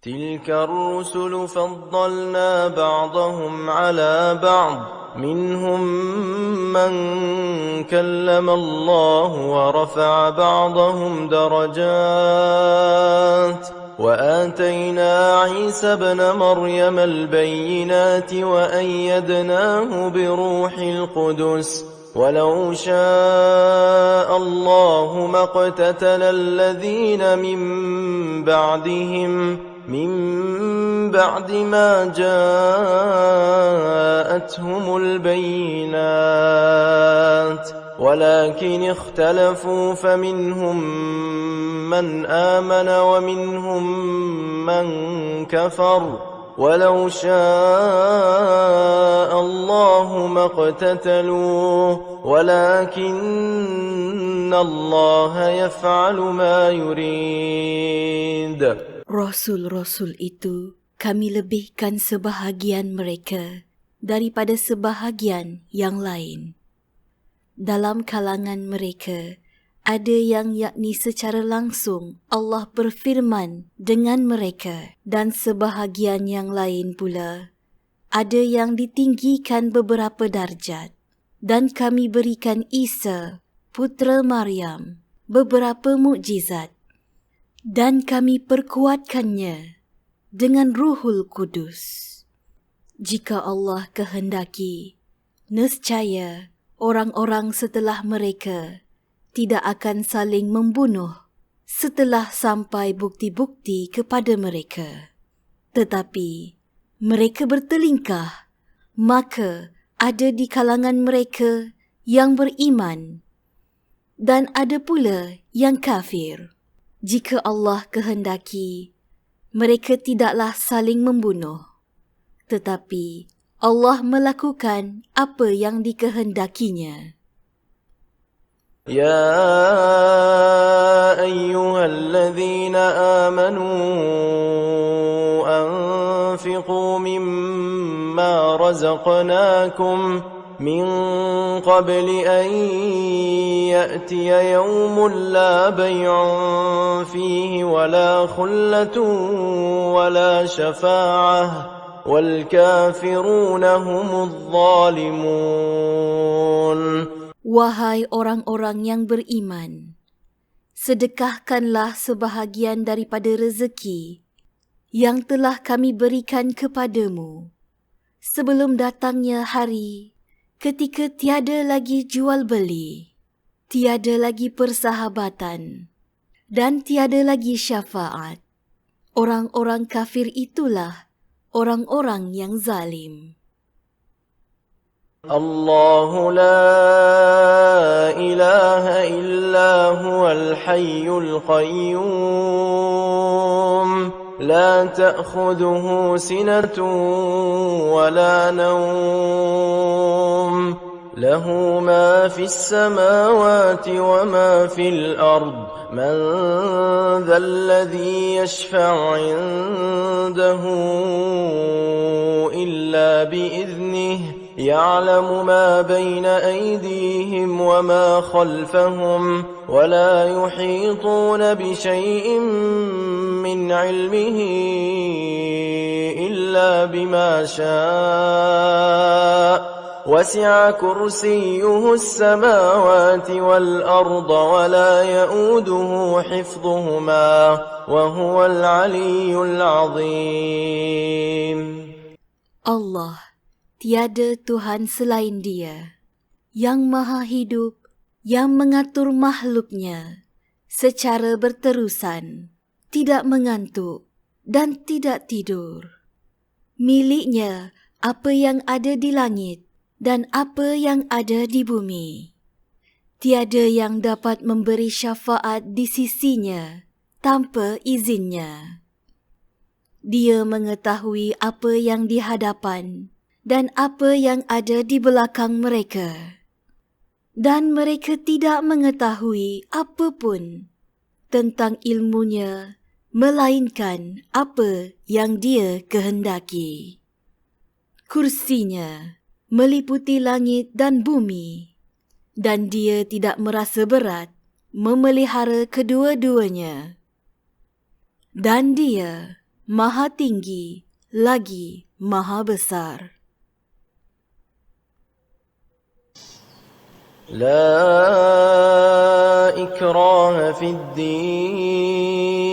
تلك الرسل فضلنا بعضهم على بعض منهم من كلم الله ورفع بعضهم درجات وآتينا عيسى ابن مريم البينات وأيدناه بروح القدس ولو شاء الله ما اقتتل الذين من بعد ما جاءتهم البينات ولكن اختلفوا فمنهم من آمن ومنهم من كفر ولو شاء الله ما اقتتلوا ولكن الله يفعل ما يريد. Rasul-rasul itu kami lebihkan sebahagian mereka daripada sebahagian yang lain. Dalam kalangan mereka, ada yang yakni secara langsung Allah berfirman dengan mereka dan sebahagian yang lain pula ada yang ditinggikan beberapa darjat dan kami berikan Isa, putera Maryam, beberapa mukjizat dan kami perkuatkannya dengan Ruhul Kudus. Jika Allah kehendaki, nescaya orang-orang setelah mereka tidak akan saling membunuh setelah sampai bukti-bukti kepada mereka. Tetapi mereka bertelingkah, maka ada di kalangan mereka yang beriman dan ada pula yang kafir. Jika Allah kehendaki, mereka tidaklah saling membunuh. Tetapi Allah melakukan apa yang dikehendakinya. يا أيها الذين آمنوا أنفقوا مما رزقناكم من قبل أن يأتي يوم لا بيع فيه ولا خلة ولا شفاعة والكافرون هم الظالمون. Wahai orang-orang yang beriman, sedekahkanlah sebahagian daripada rezeki yang telah kami berikan kepadamu sebelum datangnya hari ketika tiada lagi jual beli, tiada lagi persahabatan dan tiada lagi syafaat. Orang-orang kafir itulah orang-orang yang zalim. الله لا إله إلا هو الحي القيوم لا تأخذه سنة ولا نوم له ما في السماوات وما في الأرض من ذا الذي يشفع عنده إلا بإذنه يعلم ما بين أيديهم وما خلفهم ولا يحيطون بشيء من علمه إلا بما شاء وسع كرسيه السماوات والأرض ولا يؤوده حفظهما وهو العلي العظيم. Allah, tiada Tuhan selain Dia, yang maha hidup, yang mengatur makhluknya secara berterusan, tidak mengantuk dan tidak tidur. Miliknya apa yang ada di langit dan apa yang ada di bumi. Tiada yang dapat memberi syafaat di sisinya tanpa izinnya. Dia mengetahui apa yang di hadapan dan apa yang ada di belakang mereka. Dan mereka tidak mengetahui apapun tentang ilmunya, melainkan apa yang Dia kehendaki. Kursinya meliputi langit dan bumi, dan Dia tidak merasa berat memelihara kedua-duanya. Dan Dia Maha tinggi lagi Maha besar. لا إكراه في الدين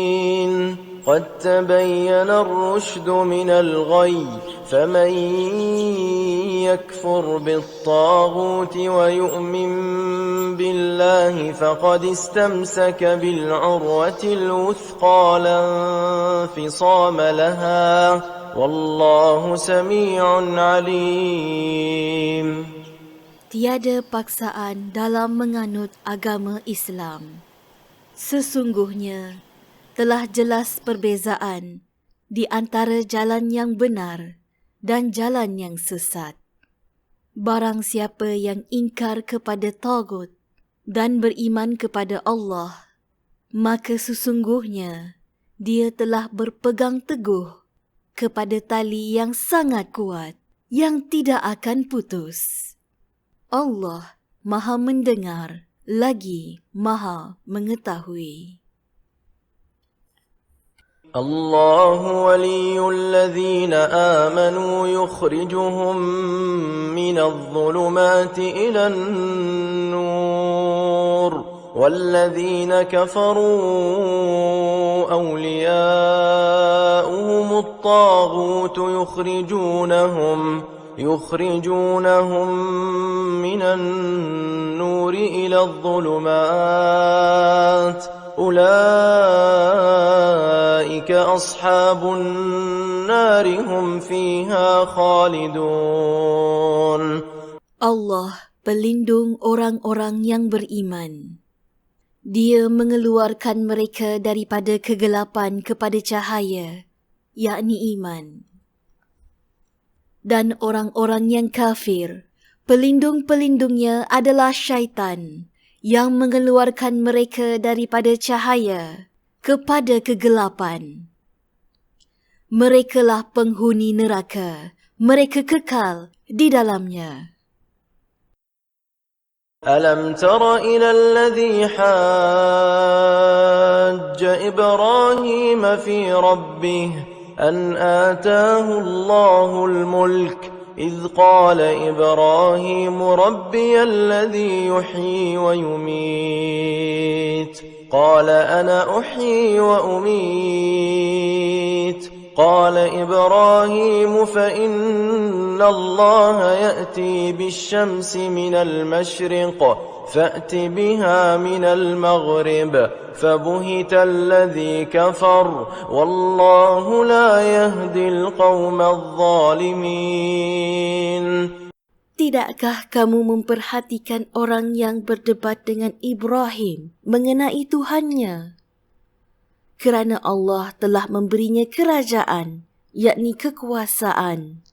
قد تبين الرشد من الغي فمن يكفر بالطاغوت ويؤمن بالله فقد استمسك بالعروة الوثقى لا انفصام لها والله سميع عليم. Tiada paksaan dalam menganut agama Islam. Sesungguhnya telah jelas perbezaan di antara jalan yang benar dan jalan yang sesat. Barang siapa yang ingkar kepada tagut dan beriman kepada Allah, maka sesungguhnya dia telah berpegang teguh kepada tali yang sangat kuat yang tidak akan putus. Allah Maha mendengar lagi Maha mengetahui. الله ولي الذين آمنوا يخرجهم من الظلمات إلى النور والذين كفروا أولياؤهم الطاغوت يخرجونهم من النور إلى الظلمات أولئك أصحاب النار هم فيها خالدون. Allah pelindung orang-orang yang beriman. Dia mengeluarkan mereka daripada kegelapan kepada cahaya, yakni iman. Dan orang-orang yang kafir, pelindung-pelindungnya adalah syaitan yang mengeluarkan mereka daripada cahaya kepada kegelapan. Merekalah penghuni neraka, mereka kekal di dalamnya. ألم تر إلى الذي حاج إبراهيم في ربه أن آتاه الله الملك إذ قال إبراهيم ربي الذي يحيي ويميت قال أنا أحيي وأميت قال إبراهيم فإن الله يأتي بالشمس من المشرق فأت بها من المغرب فبهت الذي كفر والله لا يهدي القوم الظالمين. Tidakkah kamu memperhatikan orang yang berdebat dengan Ibrahim mengenai Tuhannya? Kerana Allah telah memberinya kerajaan, yakni kekuasaan.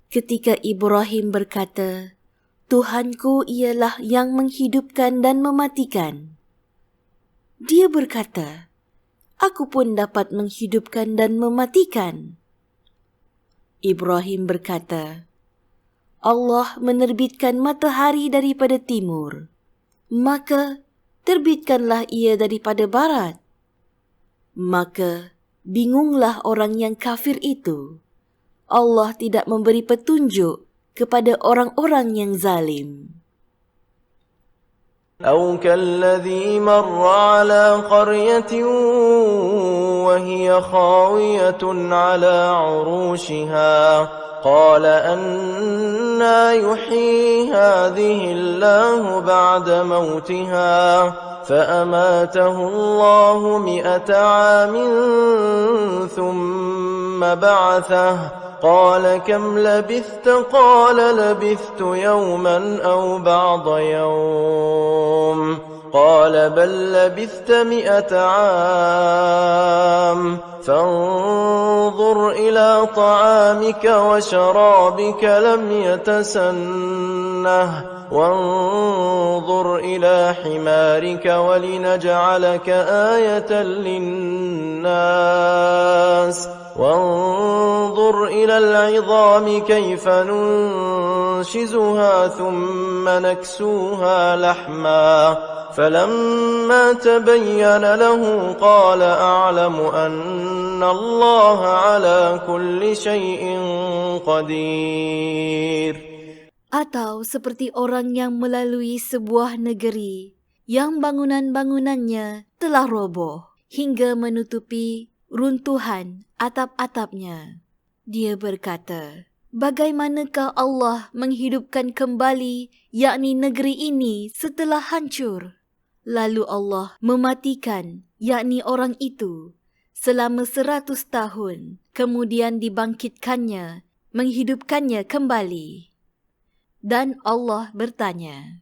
Ketika Ibrahim berkata, Tuhanku ialah yang menghidupkan dan mematikan. Dia berkata, aku pun dapat menghidupkan dan mematikan. Ibrahim berkata, Allah menerbitkan matahari daripada timur, maka terbitkanlah ia daripada barat. Maka bingunglah orang yang kafir itu. Allah tidak memberi petunjuk kepada orang-orang yang zalim. أو كالذي مر على قرية وهي خاوية على عروشها قال أنى يحيي هذه الله بعد موتها فأماته الله 100 عام ثم بعثه قال كم لبثت قال لبثت يوما أو بعض يوم قال بل لبثت 100 عام فانظر إلى طعامك وشرابك لم يتسنه وانظر إلى حمارك ولنجعلك آية للناس وانظر إلى العظام كيف ننشزها ثم نكسوها لحما فلما تبين له قال أعلم أن الله على كل شيء قدير. Atau seperti orang yang melalui sebuah negeri yang bangunan-bangunannya telah roboh hingga menutupi runtuhan atap-atapnya. Dia berkata, bagaimanakah Allah menghidupkan kembali yakni negeri ini setelah hancur? Lalu Allah mematikan yakni orang itu selama 100 tahun, kemudian dibangkitkannya, menghidupkannya kembali. Dan Allah bertanya,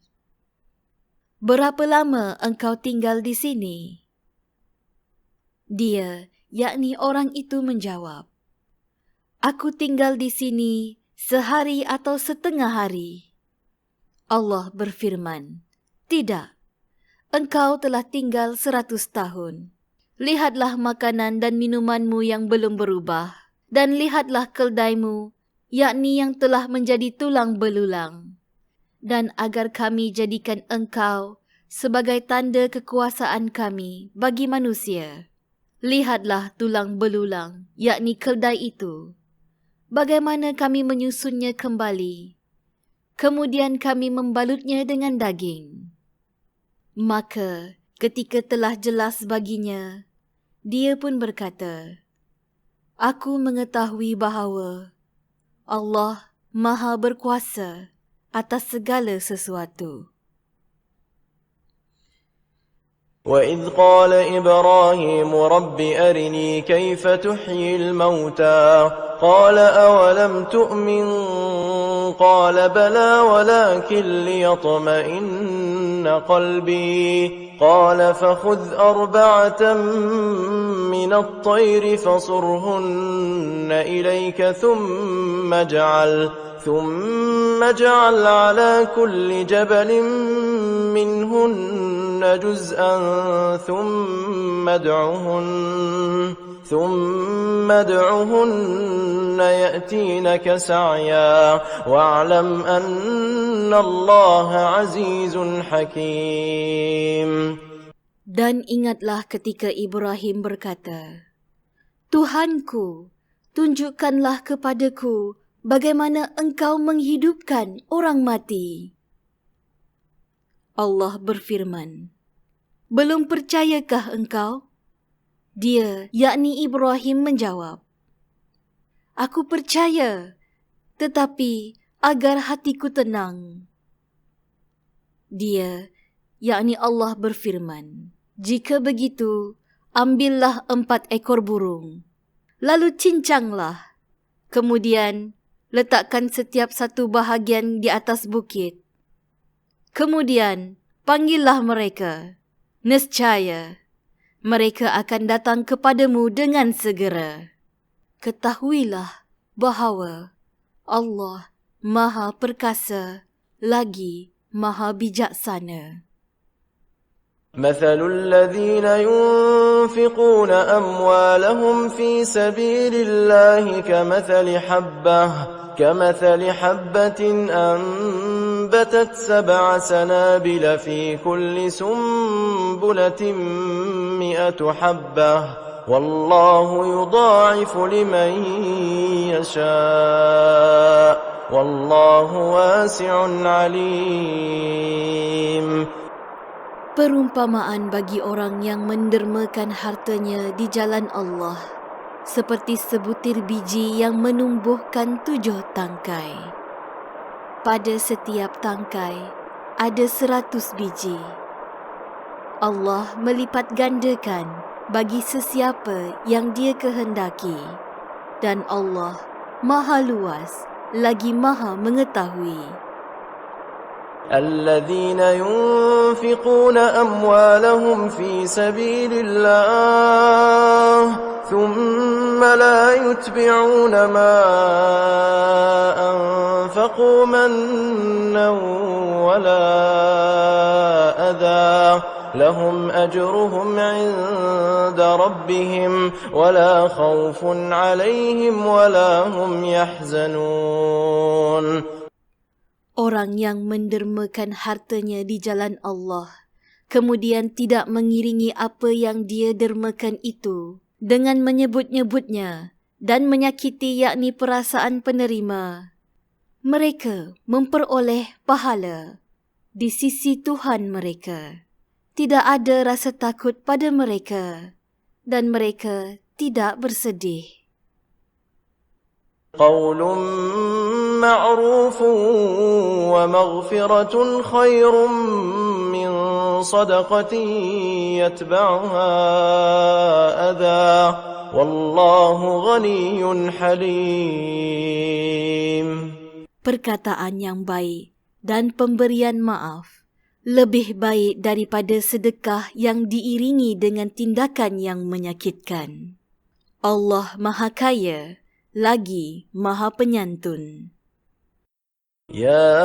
berapa lama engkau tinggal di sini? Dia, yakni orang itu menjawab, aku tinggal di sini sehari atau setengah hari. Allah berfirman, tidak, engkau telah tinggal 100 tahun. Lihatlah makanan dan minumanmu yang belum berubah, dan lihatlah keldaimu, yakni yang telah menjadi tulang belulang. Dan agar kami jadikan engkau sebagai tanda kekuasaan kami bagi manusia. Lihatlah tulang belulang, yakni keldai itu. Bagaimana kami menyusunnya kembali. Kemudian kami membalutnya dengan daging. Maka ketika telah jelas baginya, dia pun berkata, aku mengetahui bahawa Allah Maha berkuasa atas segala sesuatu. وَإِذْ قَالَ إِبْرَاهِيمُ رَبِّ أَرِنِي كَيْفَ تُحْيِي الْمَوْتَى قَالَ أَوَلَمْ تُؤْمِنْ قَالَ بَلَى وَلَكِنْ لِيَطْمَئِنَّ قَلْبِي قَالَ فَخُذْ أَرْبَعَةً مِنَ الطَّيْرِ فَصُرْهُنَّ إِلَيْكَ ثُمَّ اجْعَلْ عَلَى كُلِّ جَبَلٍ مِّنْهُنَّ جُزْءًا ثُمَّ ادْعُهُنَّ يَأْتِينَكَ سَعْيًا وَاعْلَمْ أَنَّ اللَّهَ عَزِيزٌ حَكِيمٌ. Dan ingatlah ketika Ibrahim berkata, Tuhanku, tunjukkanlah kepadaku bagaimana engkau menghidupkan orang mati. Allah berfirman, belum percayakah engkau? Dia, yakni Ibrahim menjawab, aku percaya, tetapi agar hatiku tenang. Dia, yakni Allah berfirman, jika begitu, ambillah 4 ekor burung, lalu cincanglah, kemudian letakkan setiap satu bahagian di atas bukit. Kemudian panggillah mereka, nescaya mereka akan datang kepadamu dengan segera. Ketahuilah bahawa Allah Maha Perkasa lagi Maha Bijaksana. مثل الذين ينفقون أموالهم في سبيل الله كمثل حبة أنبتت 7 سنابل في كل سنبلة 100 حبة والله يضاعف لمن يشاء والله واسع عليم. Perumpamaan bagi orang yang mendermakan hartanya di jalan Allah seperti sebutir biji yang menumbuhkan 7 tangkai. Pada setiap tangkai ada 100 biji. Allah melipat gandakan bagi sesiapa yang Dia kehendaki, dan Allah Maha luas lagi Maha mengetahui. الذين ينفقون أموالهم في سبيل الله ثم لا يتبعون ما أنفقوا منا ولا أذى لهم أجرهم عند ربهم ولا خوف عليهم ولا هم يحزنون. Orang yang mendermakan hartanya di jalan Allah, kemudian tidak mengiringi apa yang dia dermakan itu dengan menyebut-nyebutnya dan menyakiti yakni perasaan penerima, mereka memperoleh pahala di sisi Tuhan mereka. Tidak ada rasa takut pada mereka dan mereka tidak bersedih. قول معروف ومغفرة خير من صدقة يتبعها أذى والله غني حليم. Perkataan yang baik dan pemberian maaf lebih baik daripada sedekah yang diiringi dengan tindakan yang menyakitkan. Allah Maha Kaya lagi Maha Penyantun. يا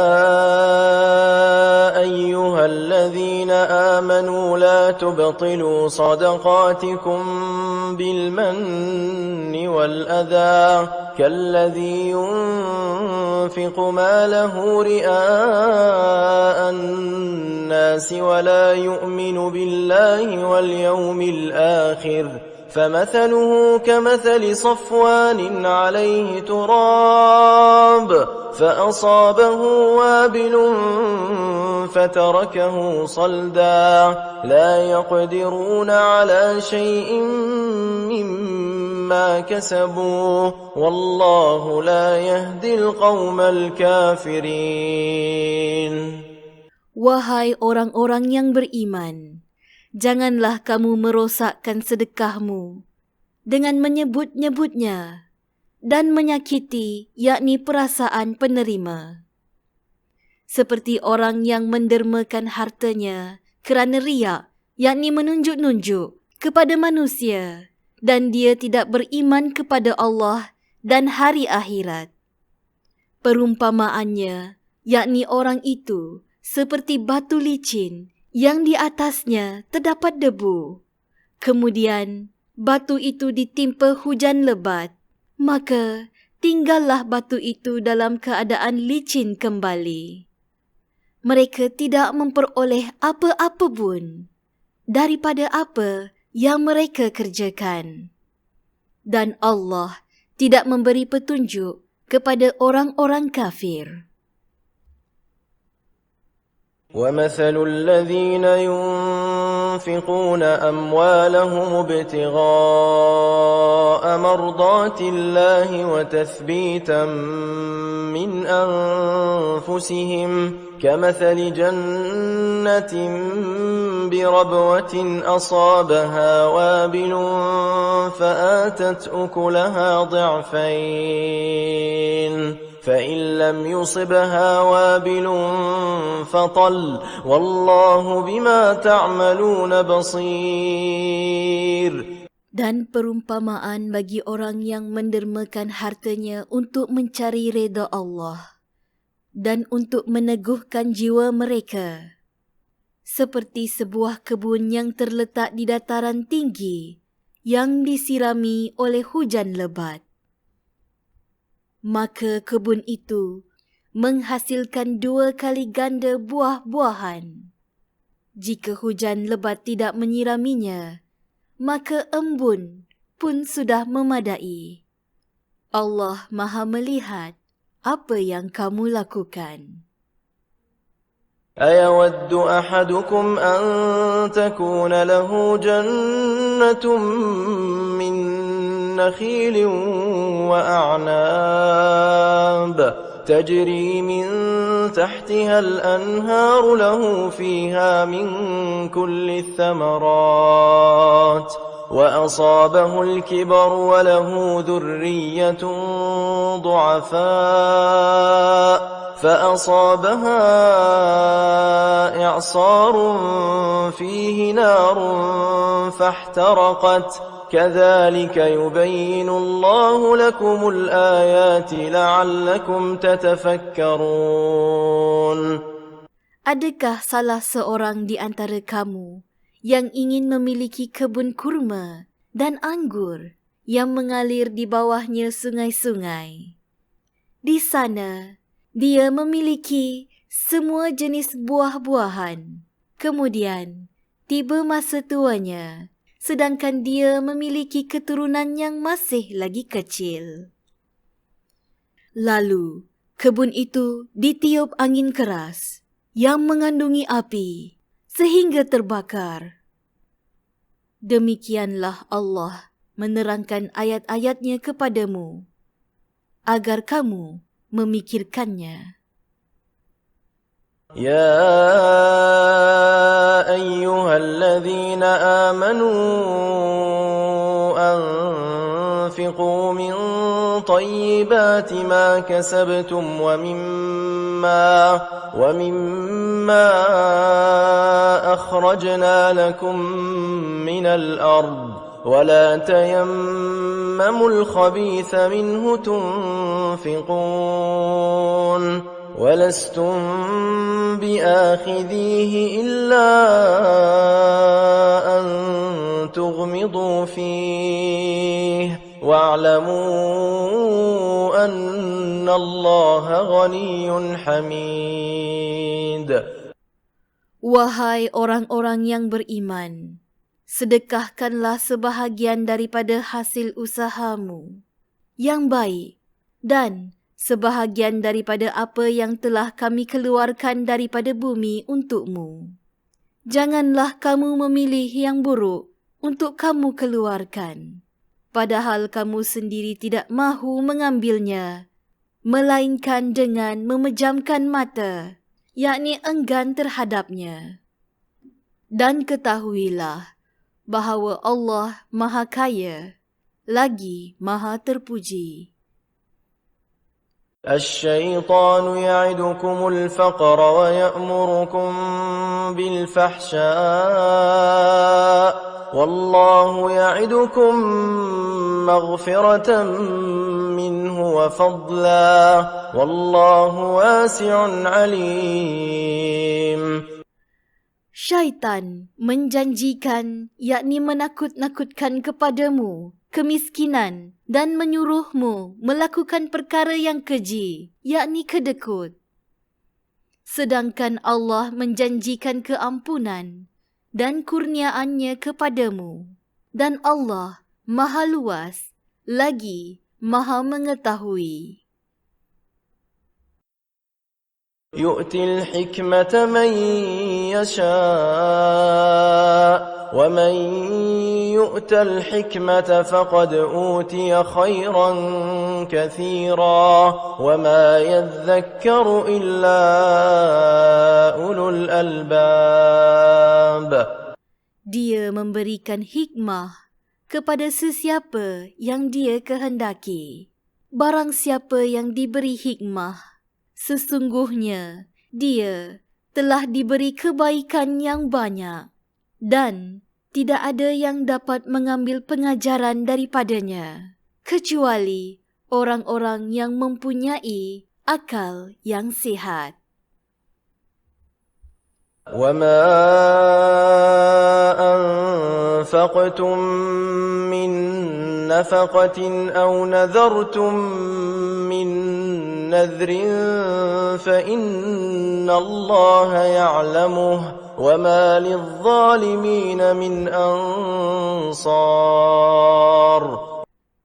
أيها الذين آمنوا لا تبطلوا صدقاتكم بالمن والأذى كالذي ينفق ماله رئاء الناس ولا يؤمن بالله واليوم الآخر فمثله كمثل صفوان عليه تراب فأصابه وابل فتركه صلدا لا يقدرون على شيء مما كسبوا والله لا يهدي القوم الكافرين. Wahai orang-orang yang beriman, janganlah kamu merosakkan sedekahmu dengan menyebut-nyebutnya dan menyakiti yakni perasaan penerima. Seperti orang yang mendermakan hartanya kerana riak, yakni menunjuk-nunjuk kepada manusia dan dia tidak beriman kepada Allah dan hari akhirat. Perumpamaannya, yakni orang itu seperti batu licin yang di atasnya terdapat debu. Kemudian, batu itu ditimpa hujan lebat. Maka, tinggallah batu itu dalam keadaan licin kembali. Mereka tidak memperoleh apa-apa pun daripada apa yang mereka kerjakan. Dan Allah tidak memberi petunjuk kepada orang-orang kafir. ومثل الذين ينفقون أموالهم ابتغاء مرضات الله وتثبيتا من أنفسهم كمثل جنة بربوة أصابها وابل فآتت أكلها ضعفين فإن لم يصبها وابل فطل والله بما تعملون بصير. Dan perumpamaan bagi orang yang mendermakan hartanya untuk mencari redha Allah dan untuk meneguhkan jiwa mereka, seperti sebuah kebun yang terletak di dataran tinggi yang disirami oleh hujan lebat. Maka kebun itu menghasilkan 2 kali ganda buah-buahan. Jika hujan lebat tidak menyiraminya, maka embun pun sudah memadai. Allah Maha melihat apa yang kamu lakukan. أيود أحدكم أن تكون له جنة من نخيل وأعناب تجري من تحتها الأنهار له فيها من كل الثمرات وأصابه الكبر وله ذرية ضعفاء فأصابها إعصار فيه نار فاحترقت كذلك يبين الله لكم الآيات لعلكم تتفكرون. Adakah salah seorang di antara kamu yang ingin memiliki kebun kurma dan anggur yang mengalir di bawahnya sungai-sungai? Di sana, dia memiliki semua jenis buah-buahan. Kemudian, tiba masa tuanya, sedangkan dia memiliki keturunan yang masih lagi kecil. Lalu, kebun itu ditiup angin keras yang mengandungi api sehingga terbakar. Demikianlah Allah menerangkan ayat-ayatnya kepadamu agar kamu memikirkannya. يا أيها الذين آمنوا أنفقوا من طيبات ما كسبتم ومما أخرجنا لكم من الأرض ولا تيمموا الخبيث منه تنفقون ولستم بآخذيه إلا أن تغمضوا فيه واعلموا أن الله غني حميد. Wahai orang-orang yang beriman, sedekahkanlah sebahagian daripada hasil usahamu yang baik dan sebahagian daripada apa yang telah kami keluarkan daripada bumi untukmu. Janganlah kamu memilih yang buruk untuk kamu keluarkan, padahal kamu sendiri tidak mahu mengambilnya, melainkan dengan memejamkan mata, yakni enggan terhadapnya. Dan ketahuilah bahawa Allah Maha Kaya, lagi Maha Terpuji. الشيطان يعدكم الفقر ويأمركم بالفحشاء والله يعدكم مغفرة منه وفضلا والله واسع عليم. Syaitan menjanjikan, yakni menakut-nakutkan kepadamu kemiskinan dan menyuruhmu melakukan perkara yang keji, yakni kedekut. Sedangkan Allah menjanjikan keampunan dan kurniaannya kepadamu. Dan Allah Maha Luas, lagi Maha Mengetahui. يؤتي الحكمة من يشاء ومن يؤت الحكمة فقد أوتي خيرا كثيرا وما يذكر إلا أولو الألباب. Dia memberikan hikmah kepada sesiapa yang dia kehendaki. Barang siapa yang diberi hikmah, sesungguhnya dia telah diberi kebaikan yang banyak dan tidak ada yang dapat mengambil pengajaran daripadanya kecuali orang-orang yang mempunyai akal yang sihat. وَمَا أَنفَقْتُم مِّن نَّفَقَةٍ أَوْ نَذَرْتُم مِّن نَّذْرٍ فَإِنَّ اللَّهَ يَعْلَمُهُ وَمَا لِلظَّالِمِينَ مِنْ أَنصَارٍ.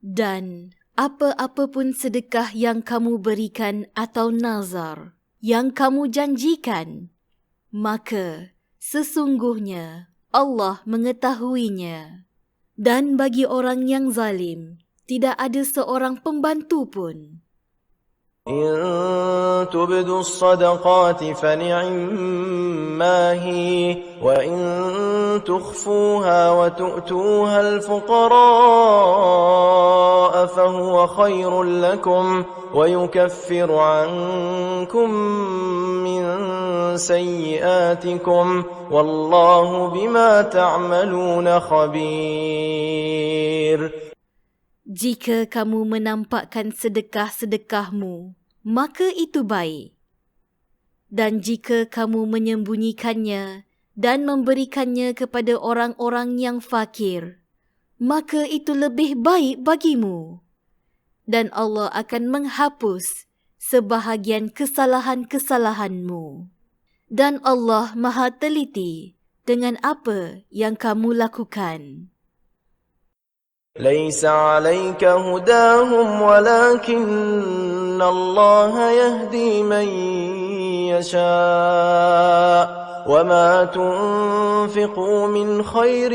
Dan apa-apa pun sedekah yang kamu berikan atau nazar yang kamu janjikan, maka sesungguhnya Allah mengetahuinya. Dan bagi orang yang zalim, tidak ada seorang pembantu pun. إن تبدوا الصدقات فنعما هي وإن تخفوها وتؤتوها الفقراء فهو خير لكم ويكفر عنكم من سيئاتكم والله بما تعملون خبير. Jika kamu menampakkan sedekah-sedekahmu, maka itu baik. Dan jika kamu menyembunyikannya dan memberikannya kepada orang-orang yang fakir, maka itu lebih baik bagimu. Dan Allah akan menghapus sebahagian kesalahan-kesalahanmu. Dan Allah Maha teliti dengan apa yang kamu lakukan. ليس عليك هداهم ولكن الله يهدي من يشاء وما تنفقوا من خير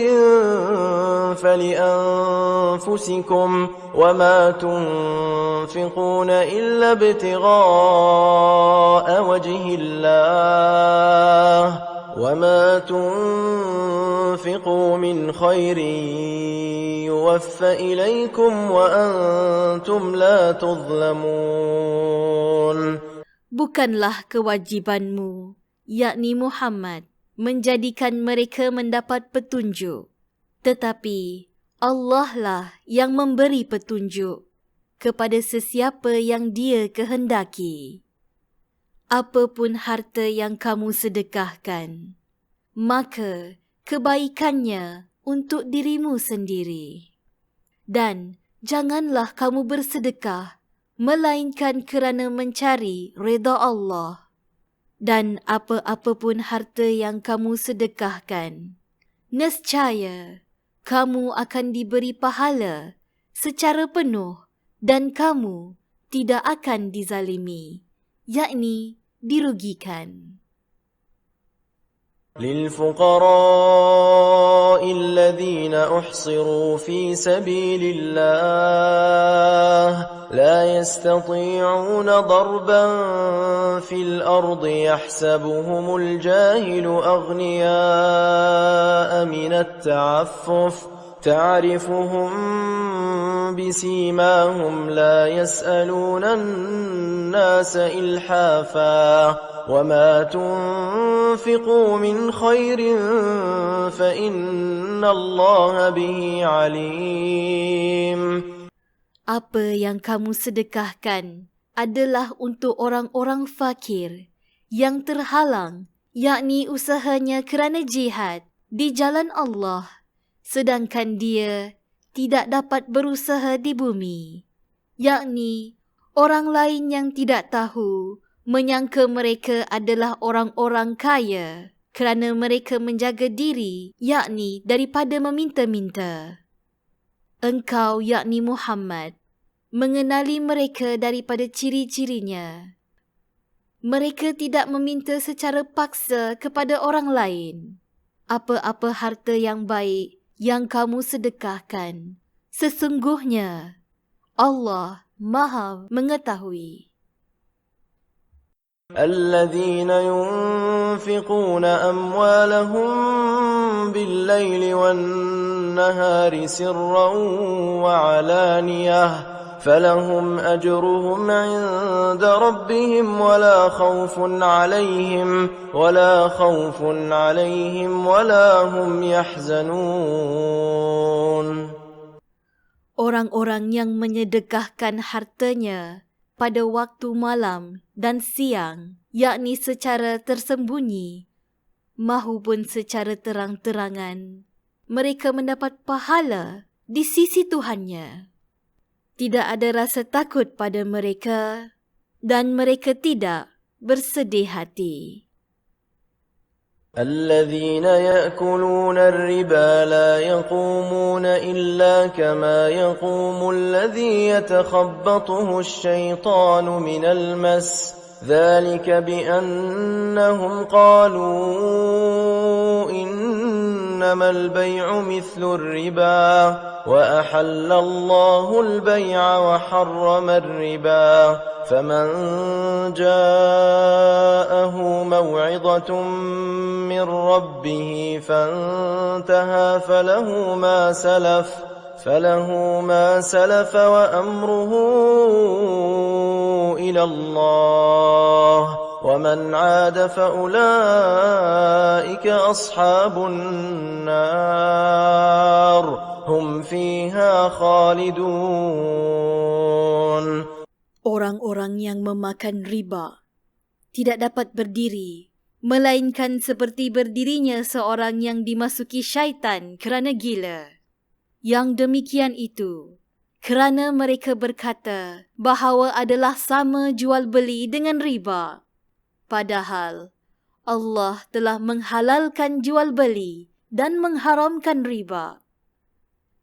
فلأنفسكم وما تنفقون إلا ابتغاء وجه الله وما تنفقوا من خير يوفى إليكم وأنتم لا تظلمون. Bukanlah kewajibanmu, yakni Muhammad, menjadikan mereka mendapat petunjuk. Tetapi Allah lah yang memberi petunjuk kepada sesiapa yang Dia kehendaki. Apapun harta yang kamu sedekahkan, maka kebaikannya untuk dirimu sendiri. Dan janganlah kamu bersedekah melainkan kerana mencari redha Allah. Dan apa-apa pun harta yang kamu sedekahkan, nescaya kamu akan diberi pahala secara penuh dan kamu tidak akan dizalimi, yakni dirugikan. للفقراء الذين أحصروا في سبيل الله لا يستطيعون ضربا في الأرض يحسبهم الجاهل أغنياء من التعفف تعرفهم بسيماهم لا يسألون الناس إلحافا وما تنفقوا من خير فإن الله به عليم. Apa yang kamu sedekahkan adalah untuk orang-orang fakir yang terhalang, yakni usahanya kerana jihad di jalan Allah, sedangkan dia tidak dapat berusaha di bumi, yakni orang lain yang tidak tahu menyangka mereka adalah orang-orang kaya kerana mereka menjaga diri, yakni daripada meminta-minta. Engkau, yakni Muhammad, mengenali mereka daripada ciri-cirinya. Mereka tidak meminta secara paksa kepada orang lain. Apa-apa harta yang baik yang kamu sedekahkan, sesungguhnya Allah Maha mengetahui. الذين ينفقون أموالهم بالليل والنهار سرا وعلانية فلهم أجرهم عند ربهم ولا خوف عليهم ولا هم يحزنون. Orang-orang yang menyedekahkan hartanya pada waktu malam dan siang, yakni secara tersembunyi mahupun secara terang-terangan, mereka mendapat pahala di sisi Tuhannya. Tidak ada rasa takut pada mereka dan mereka tidak bersedih hati. الذين يأكلون الربا لا يقومون إلا كما يقوم الذي يتخبطه الشيطان من المس ذلك بأنهم قالوا إنما البيع مثل الربا وأحل الله البيع وحرم الربا فمن جاءه موعظة من ربه فانتهى فله ما سلف وأمره إلى الله ومن عاد فأولئك أصحاب النار هم فيها خالدون. Orang-orang yang memakan riba tidak dapat berdiri, melainkan seperti berdirinya seorang yang dimasuki syaitan kerana gila. Yang demikian itu, kerana mereka berkata bahawa adalah sama jual beli dengan riba. Padahal Allah telah menghalalkan jual beli dan mengharamkan riba.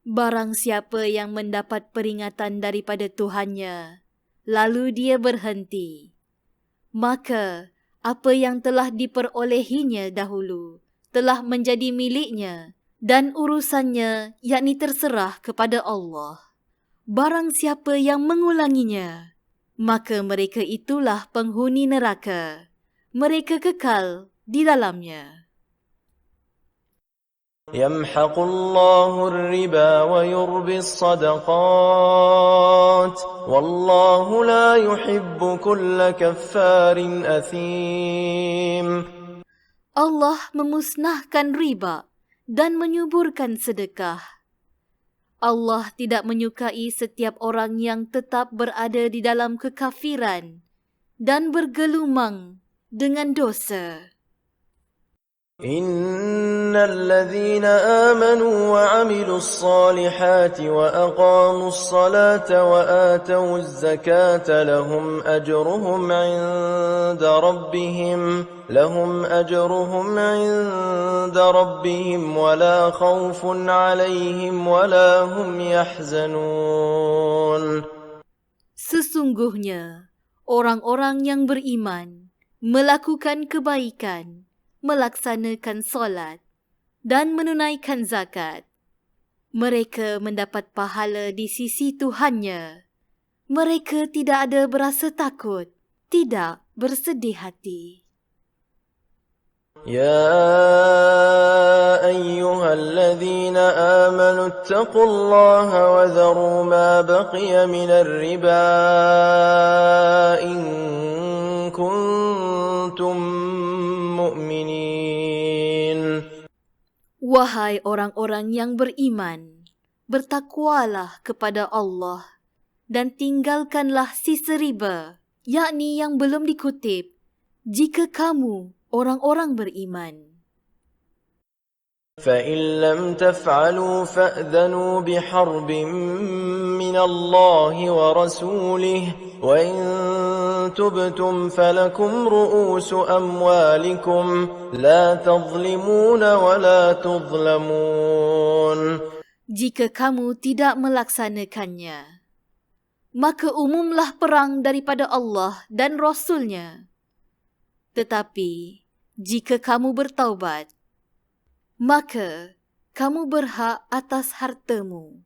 Barang siapa yang mendapat peringatan daripada Tuhannya, lalu dia berhenti, maka apa yang telah diperolehinya dahulu telah menjadi miliknya dan urusannya yakni terserah kepada Allah. Barang siapa yang mengulanginya, maka mereka itulah penghuni neraka. Mereka kekal di dalamnya. يمحق الله الربا ويربي الصدقات والله لا يحب كل كفار أثيم. Allah memusnahkan riba dan menyuburkan sedekah. Allah tidak menyukai setiap orang yang tetap berada di dalam kekafiran dan bergelumang dengan dosa. إن الذين آمنوا وعملوا الصالحات وأقاموا الصلاة وآتوا الزكاة لهم أجرهم عند ربهم ولا خوف عليهم ولا هم يحزنون. Sesungguhnya orang-orang yang beriman melakukan kebaikan, melaksanakan solat dan menunaikan zakat. Mereka mendapat pahala di sisi Tuhannya. Mereka tidak ada berasa takut, tidak bersedih hati. يا أيها الذين آمنوا اتقوا الله وذروا ما بقي من الربا إن كنتم مؤمنين. Wahai orang-orang yang beriman, bertakwalah kepada Allah dan tinggalkanlah sisa riba, yakni yang belum dikutip, jika kamu orang-orang beriman. فإن لم تفعلوا فأذنوا بحرب من الله ورسوله وإن تبتم فلكم رؤوس أموالكم لا تظلمون ولا تظلمون. Jika kamu tidak melaksanakannya, maka umumlah perang daripada Allah dan Rasul-Nya. Tetapi jika kamu bertaubat, maka kamu berhak atas hartamu.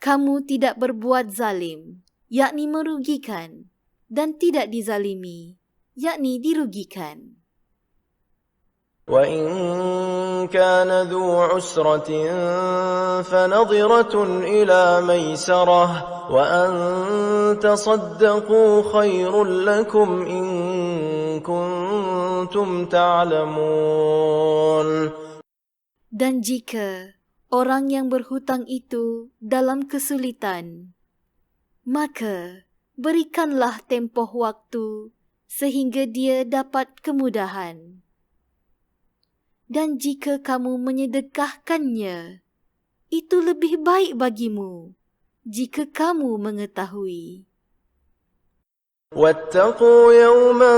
Kamu tidak berbuat zalim, yakni merugikan, dan tidak dizalimi, yakni dirugikan. وَإِنْ كَانَ ذُو عُسْرَةٍ فَنَظِرَةٌ إِلَى مَيْسَرَةٍ وَأَنْ تَصَدَّقُوا خَيْرٌ لَكُمْ إِنْ كُنْتُمْ تَعْلَمُونَ. Dan jika orang yang berhutang itu dalam kesulitan, maka berikanlah tempoh waktu sehingga dia dapat kemudahan. Dan jika kamu menyedekahkannya, itu lebih baik bagimu jika kamu mengetahui. وَاتَّقُوا يَوْمًا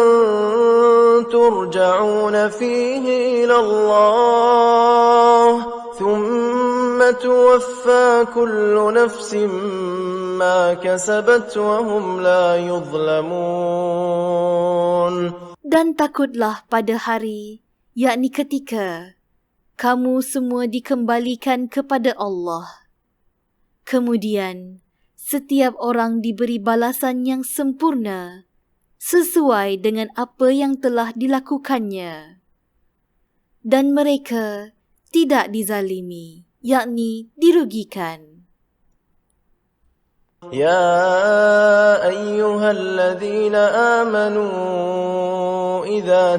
تُرْجَعُونَ فِيهِ إِلَى اللَّهِ ثُمَّ تُوَفَّى كُلُّ نَفْسٍ مَا كَسَبَتْ وَهُمْ لَا يُظْلَمُونَ. Dan takutlah pada hari, yakni ketika kamu semua dikembalikan kepada Allah. Kemudian, setiap orang diberi balasan yang sempurna sesuai dengan apa yang telah dilakukannya. Dan mereka tidak dizalimi, yakni dirugikan. يا أيها الذين آمنوا إذا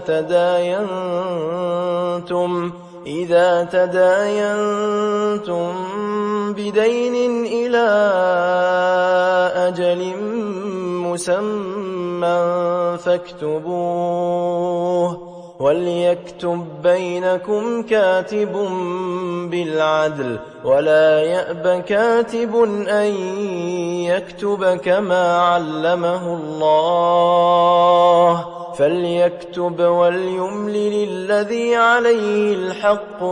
تداينتم بدين إلى أجل مسمى فاكتبوه وليكتب بينكم كاتب بالعدل ولا يأب كاتب أن يكتب كما علمه الله فليكتب وليملل الذي عليه الحق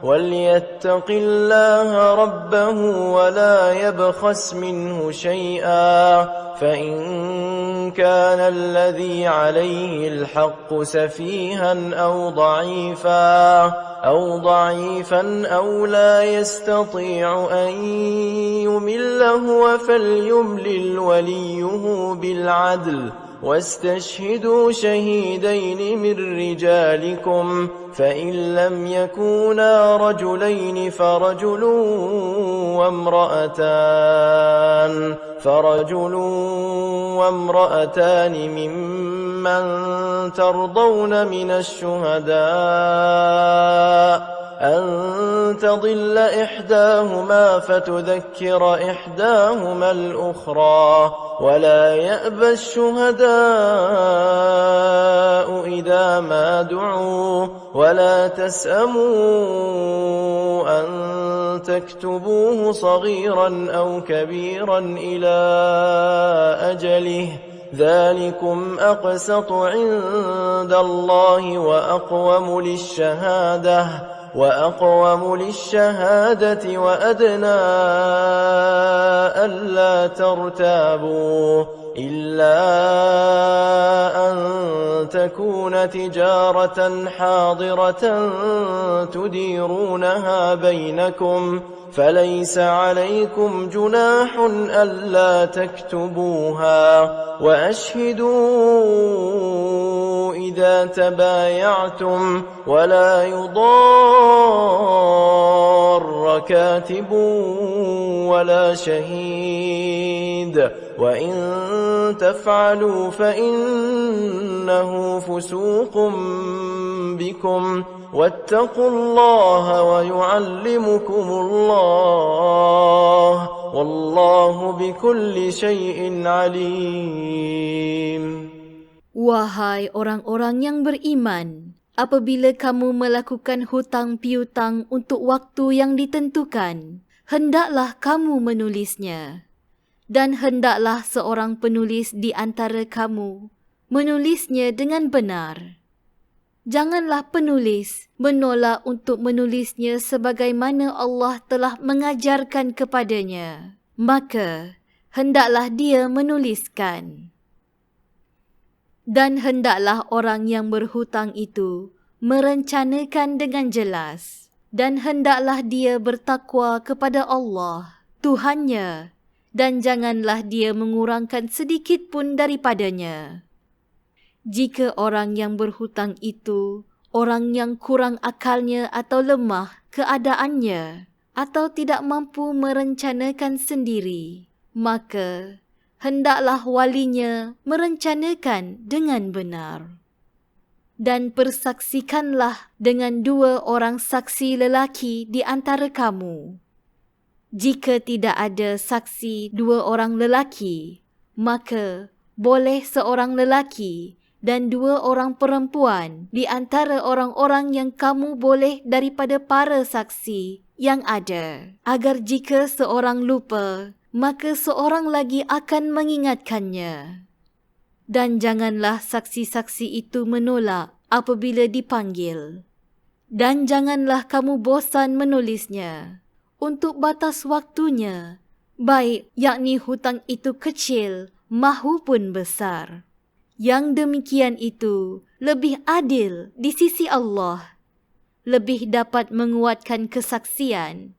وليتق الله ربه ولا يبخس منه شيئا فإن كان الذي عليه الحق سفيها أو ضعيفا أو لا يستطيع أن يمل هو فليملل وليه بالعدل واستشهدوا شهيدين من رجالكم فإن لم يكونا رجلين فرجل وامرأتان ممن ترضون من الشهداء أن تضل إحداهما فتذكر إحداهما الأخرى ولا يأبى الشهداء إذا ما دعوا ولا تسأموا أن تكتبوه صغيرا أو كبيرا إلى أجله ذلكم أقسط عند الله وأقوم للشهادة وأدنى ألا ترتابوا إلا أن تكون تجارة حاضرة تديرونها بينكم فليس عليكم جناح ألا تكتبوها وأشهدوا إذا تبايعتم ولا يضار كاتب ولا شهيد وإن تفعلوا فإنه فسوق بكم واتقوا الله ويعلمكم الله والله بكل شيء عليم. Wahai orang-orang yang beriman, apabila kamu melakukan hutang piutang untuk waktu yang ditentukan, hendaklah kamu menulisnya. Dan hendaklah seorang penulis di antara kamu menulisnya dengan benar. Janganlah penulis menolak untuk menulisnya sebagaimana Allah telah mengajarkan kepadanya. Maka, hendaklah dia menuliskan. Dan hendaklah orang yang berhutang itu merencanakan dengan jelas. Dan hendaklah dia bertakwa kepada Allah, Tuhannya, dan janganlah dia mengurangkan sedikit pun daripadanya. Jika orang yang berhutang itu orang yang kurang akalnya atau lemah keadaannya atau tidak mampu merencanakan sendiri, maka hendaklah walinya merencanakan dengan benar. Dan persaksikanlah dengan 2 orang saksi lelaki di antara kamu. Jika tidak ada saksi 2 orang lelaki, maka boleh seorang lelaki dan 2 orang perempuan di antara orang-orang yang kamu boleh daripada para saksi yang ada, agar jika seorang lupa, maka seorang lagi akan mengingatkannya. Dan janganlah saksi-saksi itu menolak apabila dipanggil. Dan janganlah kamu bosan menulisnya untuk batas waktunya, baik yakni hutang itu kecil mahupun besar. Yang demikian itu lebih adil di sisi Allah, lebih dapat menguatkan kesaksian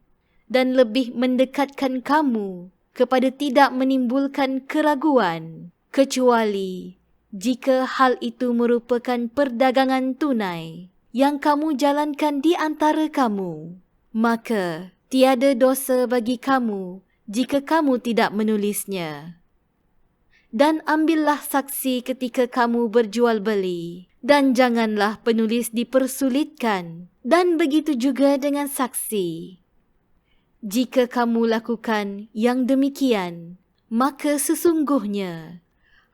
dan lebih mendekatkan kamu kepada tidak menimbulkan keraguan, kecuali jika hal itu merupakan perdagangan tunai yang kamu jalankan di antara kamu. Maka tiada dosa bagi kamu jika kamu tidak menulisnya. Dan ambillah saksi ketika kamu berjual beli, dan janganlah penulis dipersulitkan, dan begitu juga dengan saksi. Jika kamu lakukan yang demikian, maka sesungguhnya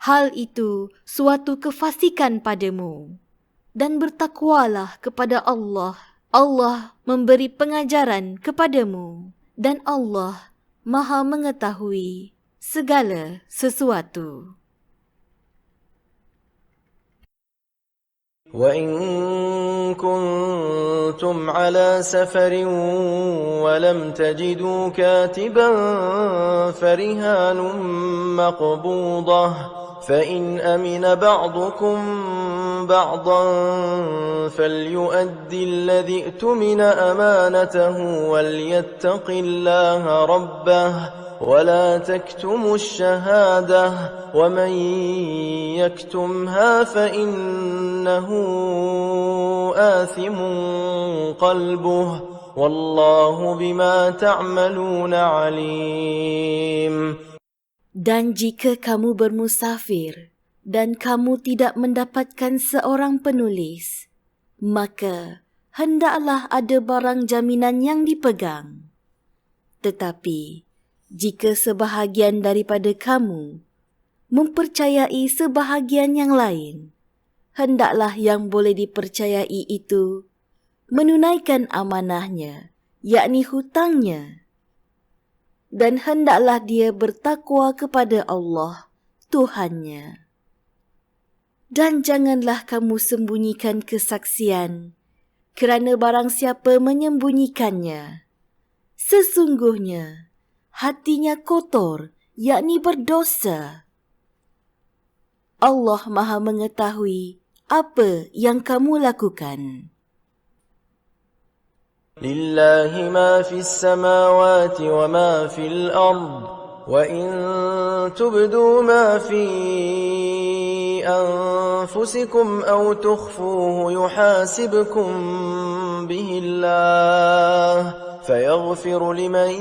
hal itu suatu kefasikan padamu. Dan bertakwalah kepada Allah. Allah memberi pengajaran kepadamu dan Allah Maha mengetahui segala sesuatu. وإن كنتم على سفر ولم تجدوا كاتبا فرهان مقبوضة فإن أمن بعضكم بعضا فليؤدي الذي اؤتمن أمانته وليتق الله ربه ولا تكتموا الشهادة ومن يكتمها فإنه آثم قلبه والله بما تعملون عليم. Dan jika kamu bermusafir dan kamu tidak mendapatkan seorang penulis, maka hendaklah ada barang jaminan yang dipegang. Tetapi jika sebahagian daripada kamu mempercayai sebahagian yang lain, hendaklah yang boleh dipercayai itu menunaikan amanahnya, yakni hutangnya. Dan hendaklah dia bertakwa kepada Allah, Tuhannya. Dan janganlah kamu sembunyikan kesaksian, kerana barang siapa menyembunyikannya, sesungguhnya hatinya kotor, yakni berdosa. Allah Maha mengetahui apa yang kamu lakukan. لله ما في السماوات وما في الأرض وإن تبدوا ما في أنفسكم أو تخفوه يحاسبكم به الله فيغفر لمن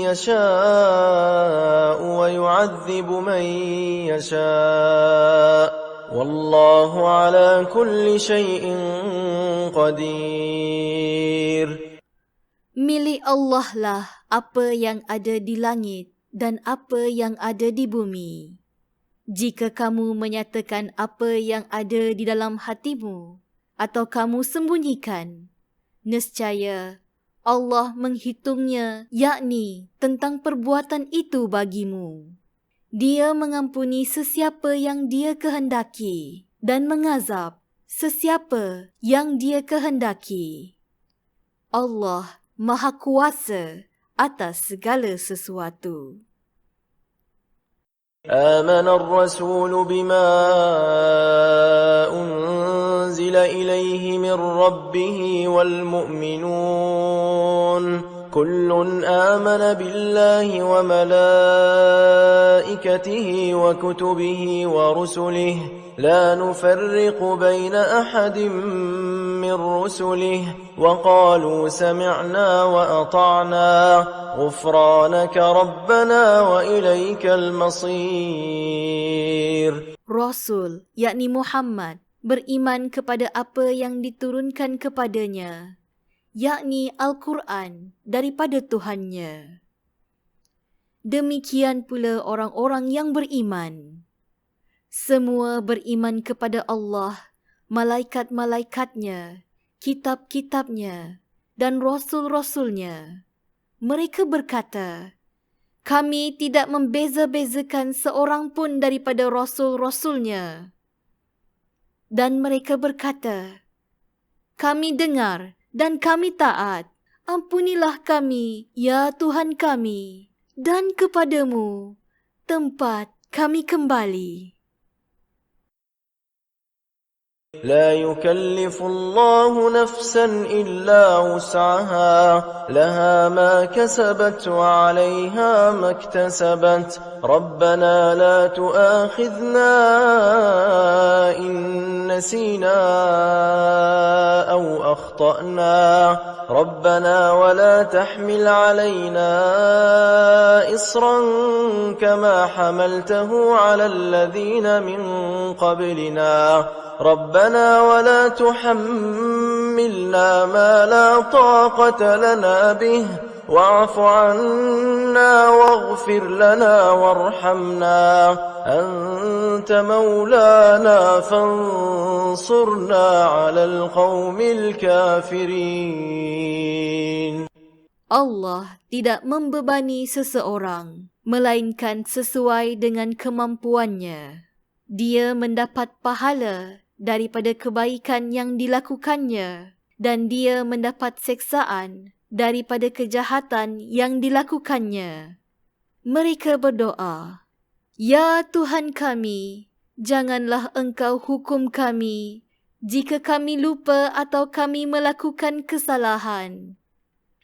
يشاء ويعذب من يشاء والله على كل شيء قدير. Milik Allah lah apa yang ada di langit dan apa yang ada di bumi. Jika kamu menyatakan apa yang ada di dalam hatimu atau kamu sembunyikan, nescaya Allah menghitungnya, yakni tentang perbuatan itu bagimu. Dia mengampuni sesiapa yang Dia kehendaki dan mengazab sesiapa yang Dia kehendaki. Allah Maha Kuasa atas segala sesuatu. آمن الرسول بما أنزل إليه من ربه والمؤمنون كل آمن بالله وملائكته وكتبه ورسله لا نفرق بين أحد من رسله وقالوا سمعنا وأطعنا غفرانك ربنا وإليك المصير. Rasul, yakni Muhammad, beriman kepada apa yang diturunkan kepadanya, yakni Al-Quran daripada Tuhannya. Demikian pula orang-orang yang beriman. Semua beriman kepada Allah, malaikat-malaikatnya, kitab-kitabnya, dan rasul-rasulnya. Mereka berkata, kami tidak membeza-bezakan seorang pun daripada rasul-rasulnya. Dan mereka berkata, kami dengar dan kami taat. Ampunilah kami, ya Tuhan kami, dan kepadamu tempat kami kembali. لا يكلف الله نفسا إلا وسعها لها ما كسبت وعليها ما اكتسبت ربنا لا تؤاخذنا إن نسينا أو أخطأنا ربنا ولا تحمل علينا إصرا كما حملته على الذين من قبلنا ربنا ولا تحملنا ما لا طاقة لنا به واعف عنا واغفر لنا وارحمنا أنت مولانا فانصرنا على القوم الكافرين. Allah tidak membebani seseorang, melainkan sesuai dengan kemampuannya. Dia mendapat pahala daripada kebaikan yang dilakukannya, dan dia mendapat seksaan daripada kejahatan yang dilakukannya. Mereka berdoa, "Ya Tuhan kami, janganlah Engkau hukum kami jika kami lupa atau kami melakukan kesalahan.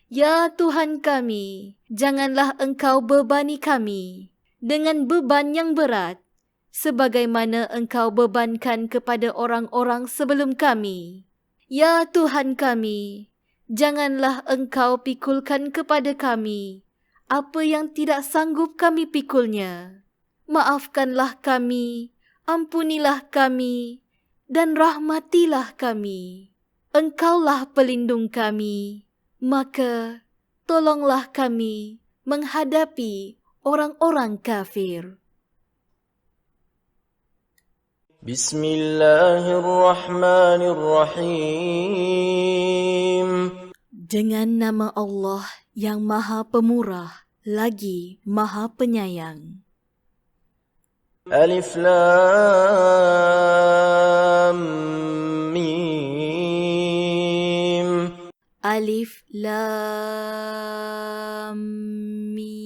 Ya Tuhan kami, janganlah Engkau bebani kami dengan beban yang berat, sebagaimana Engkau bebankan kepada orang-orang sebelum kami. Ya Tuhan kami, janganlah Engkau pikulkan kepada kami apa yang tidak sanggup kami pikulnya. Maafkanlah kami, ampunilah kami, dan rahmatilah kami. Engkaulah pelindung kami, maka tolonglah kami menghadapi orang-orang kafir." Bismillahirrahmanirrahim. Dengan nama Allah yang Maha Pemurah lagi Maha Penyayang. Alif Lam Mim. Alif Lam Mim.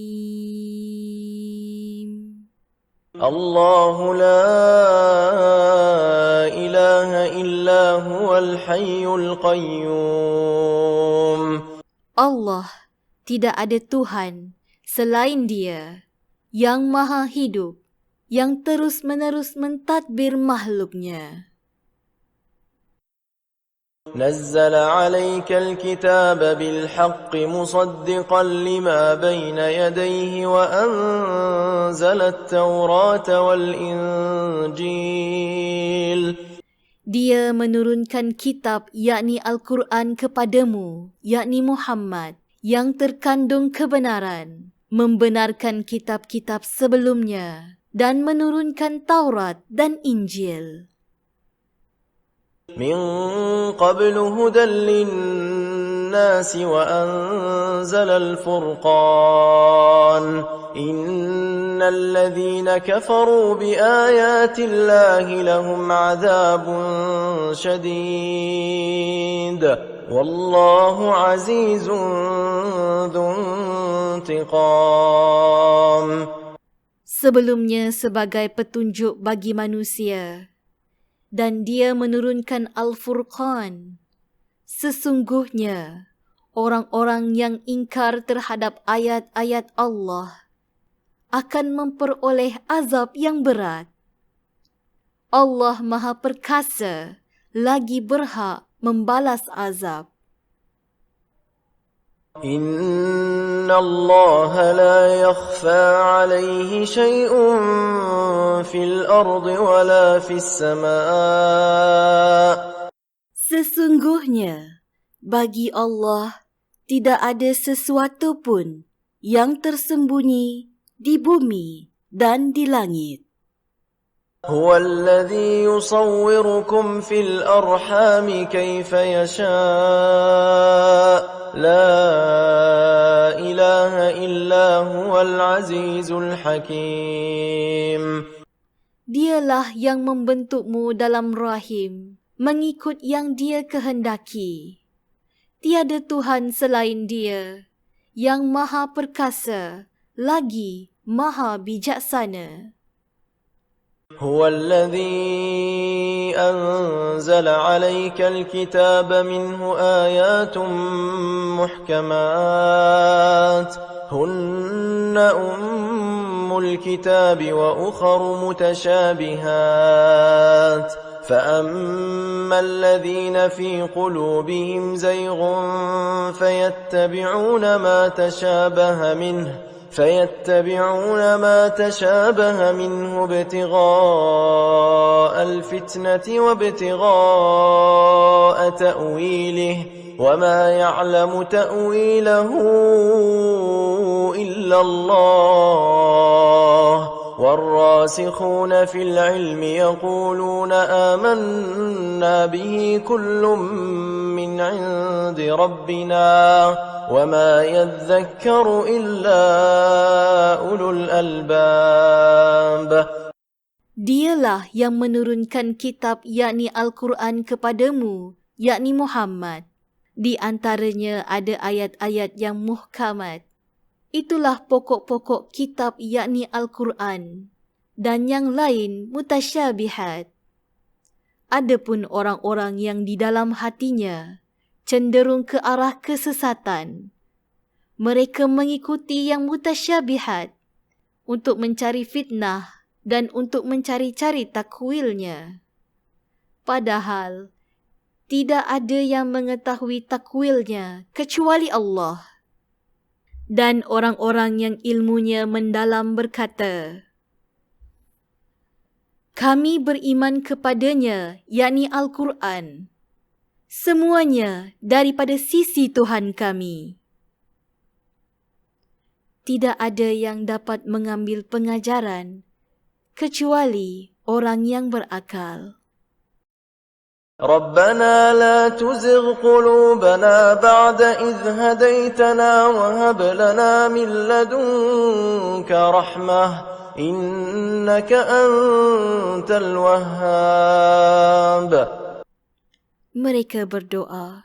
Allahu la ilaha illa huwal hayyul qayyum. Allah, tidak ada Tuhan selain Dia, yang Maha Hidup, yang terus-menerus mentadbir makhluknya. نزل عليك الكتاب بالحق مصدقا لما بين يديه وأنزل التوراة والإنجيل. Dia menurunkan kitab yakni Al-Quran kepadamu, yakni Muhammad, yang terkandung kebenaran, membenarkan kitab-kitab sebelumnya, dan menurunkan Taurat dan Injil. من قبل هدى للناس وأنزل الفرقان إن الذين كفروا بآيات الله لهم عذاب شديد والله عزيز ذو انتقام. Sebelumnya sebagai petunjuk bagi manusia, dan Dia menurunkan Al-Furqan. Sesungguhnya, orang-orang yang ingkar terhadap ayat-ayat Allah akan memperoleh azab yang berat. Allah Maha Perkasa, lagi berhak membalas azab. إن الله لا يخفى عليه شيء في الأرض ولا في السماء. Sesungguhnya, bagi Allah tidak ada sesuatu pun yang tersembunyi di bumi dan di langit. هو الذي يصوركم في الأرحام كيف يشاء لا إله إلا هو العزيز الحكيم. Dialah yang membentukmu dalam rahim mengikut yang Dia kehendaki. Tiada Tuhan selain Dia, yang Maha Perkasa, lagi Maha Bijaksana. هو الذي أنزل عليك الكتاب منه آيات محكمات هن أم الكتاب وأخر متشابهات فأما الذين في قلوبهم زيغ فيتبعون ما تشابه منه ابتغاء الفتنة وابتغاء تأويله وما يعلم تأويله إلا الله والراسخون في العلم يقولون آمنا به كل من عند ربنا وما يذكر إلا أولو الألباب. Dialah yang menurunkan kitab yakni Al-Quran kepadamu, yakni Muhammad. Di antaranya ada ayat-ayat yang muhkamat. Itulah pokok-pokok kitab yakni Al-Quran. Dan yang lain mutasyabihat. Adapun orang-orang yang di dalam hatinya cenderung ke arah kesesatan, mereka mengikuti yang mutasyabihat untuk mencari fitnah dan untuk mencari-cari takwilnya. Padahal, tidak ada yang mengetahui takwilnya kecuali Allah. Dan orang-orang yang ilmunya mendalam berkata, kami beriman kepadanya, yakni Al-Quran. Semuanya daripada sisi Tuhan kami. Tidak ada yang dapat mengambil pengajaran kecuali orang yang berakal. ربنا لا تزغ قلوبنا بعد إذ هديتنا وهب لنا من لدنك رحمة إنك أنت الوهاب. Mereka berdoa,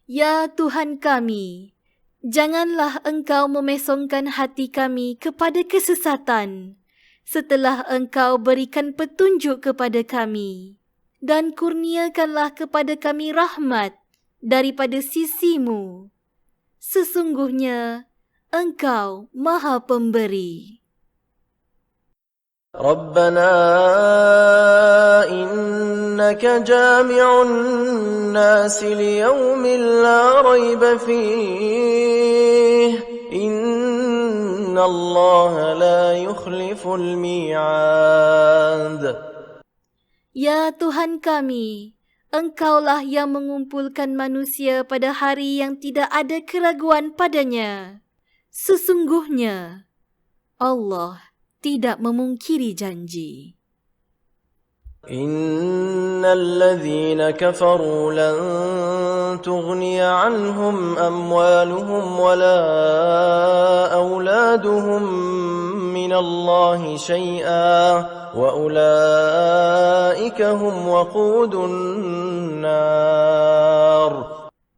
Ya Tuhan kami, janganlah Engkau memesongkan hati kami kepada kesesatan setelah Engkau berikan petunjuk kepada kami. Dan kurniakanlah kepada kami rahmat daripada sisimu. Sesungguhnya Engkau Maha Pemberi. ربنا إنك جامع الناس ليوم لا ريب فيه إن الله لا يخلف الميعاد. Ya Tuhan kami, Engkaulah yang mengumpulkan manusia pada hari yang tidak ada keraguan padanya. Sesungguhnya, Allah tidak memungkiri janji. إن الذين كفروا لن تغني عنهم أموالهم ولا أولادهم من الله شيئا وأولئك هم وقود النار.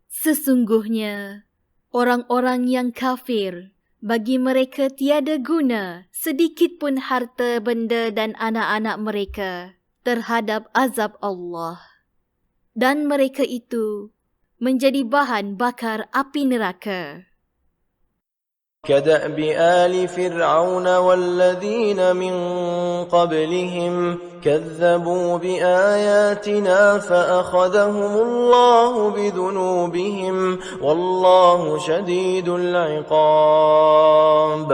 Sesungguhnya, orang-orang yang kafir, bagi mereka tiada guna sedikit pun harta benda dan anak-anak mereka terhadap azab Allah. Dan mereka itu menjadi bahan bakar api neraka. كدأب آل فرعون والذين من قبلهم كذبوا بآياتنا فأخذهم الله بذنوبهم والله شديد العقاب.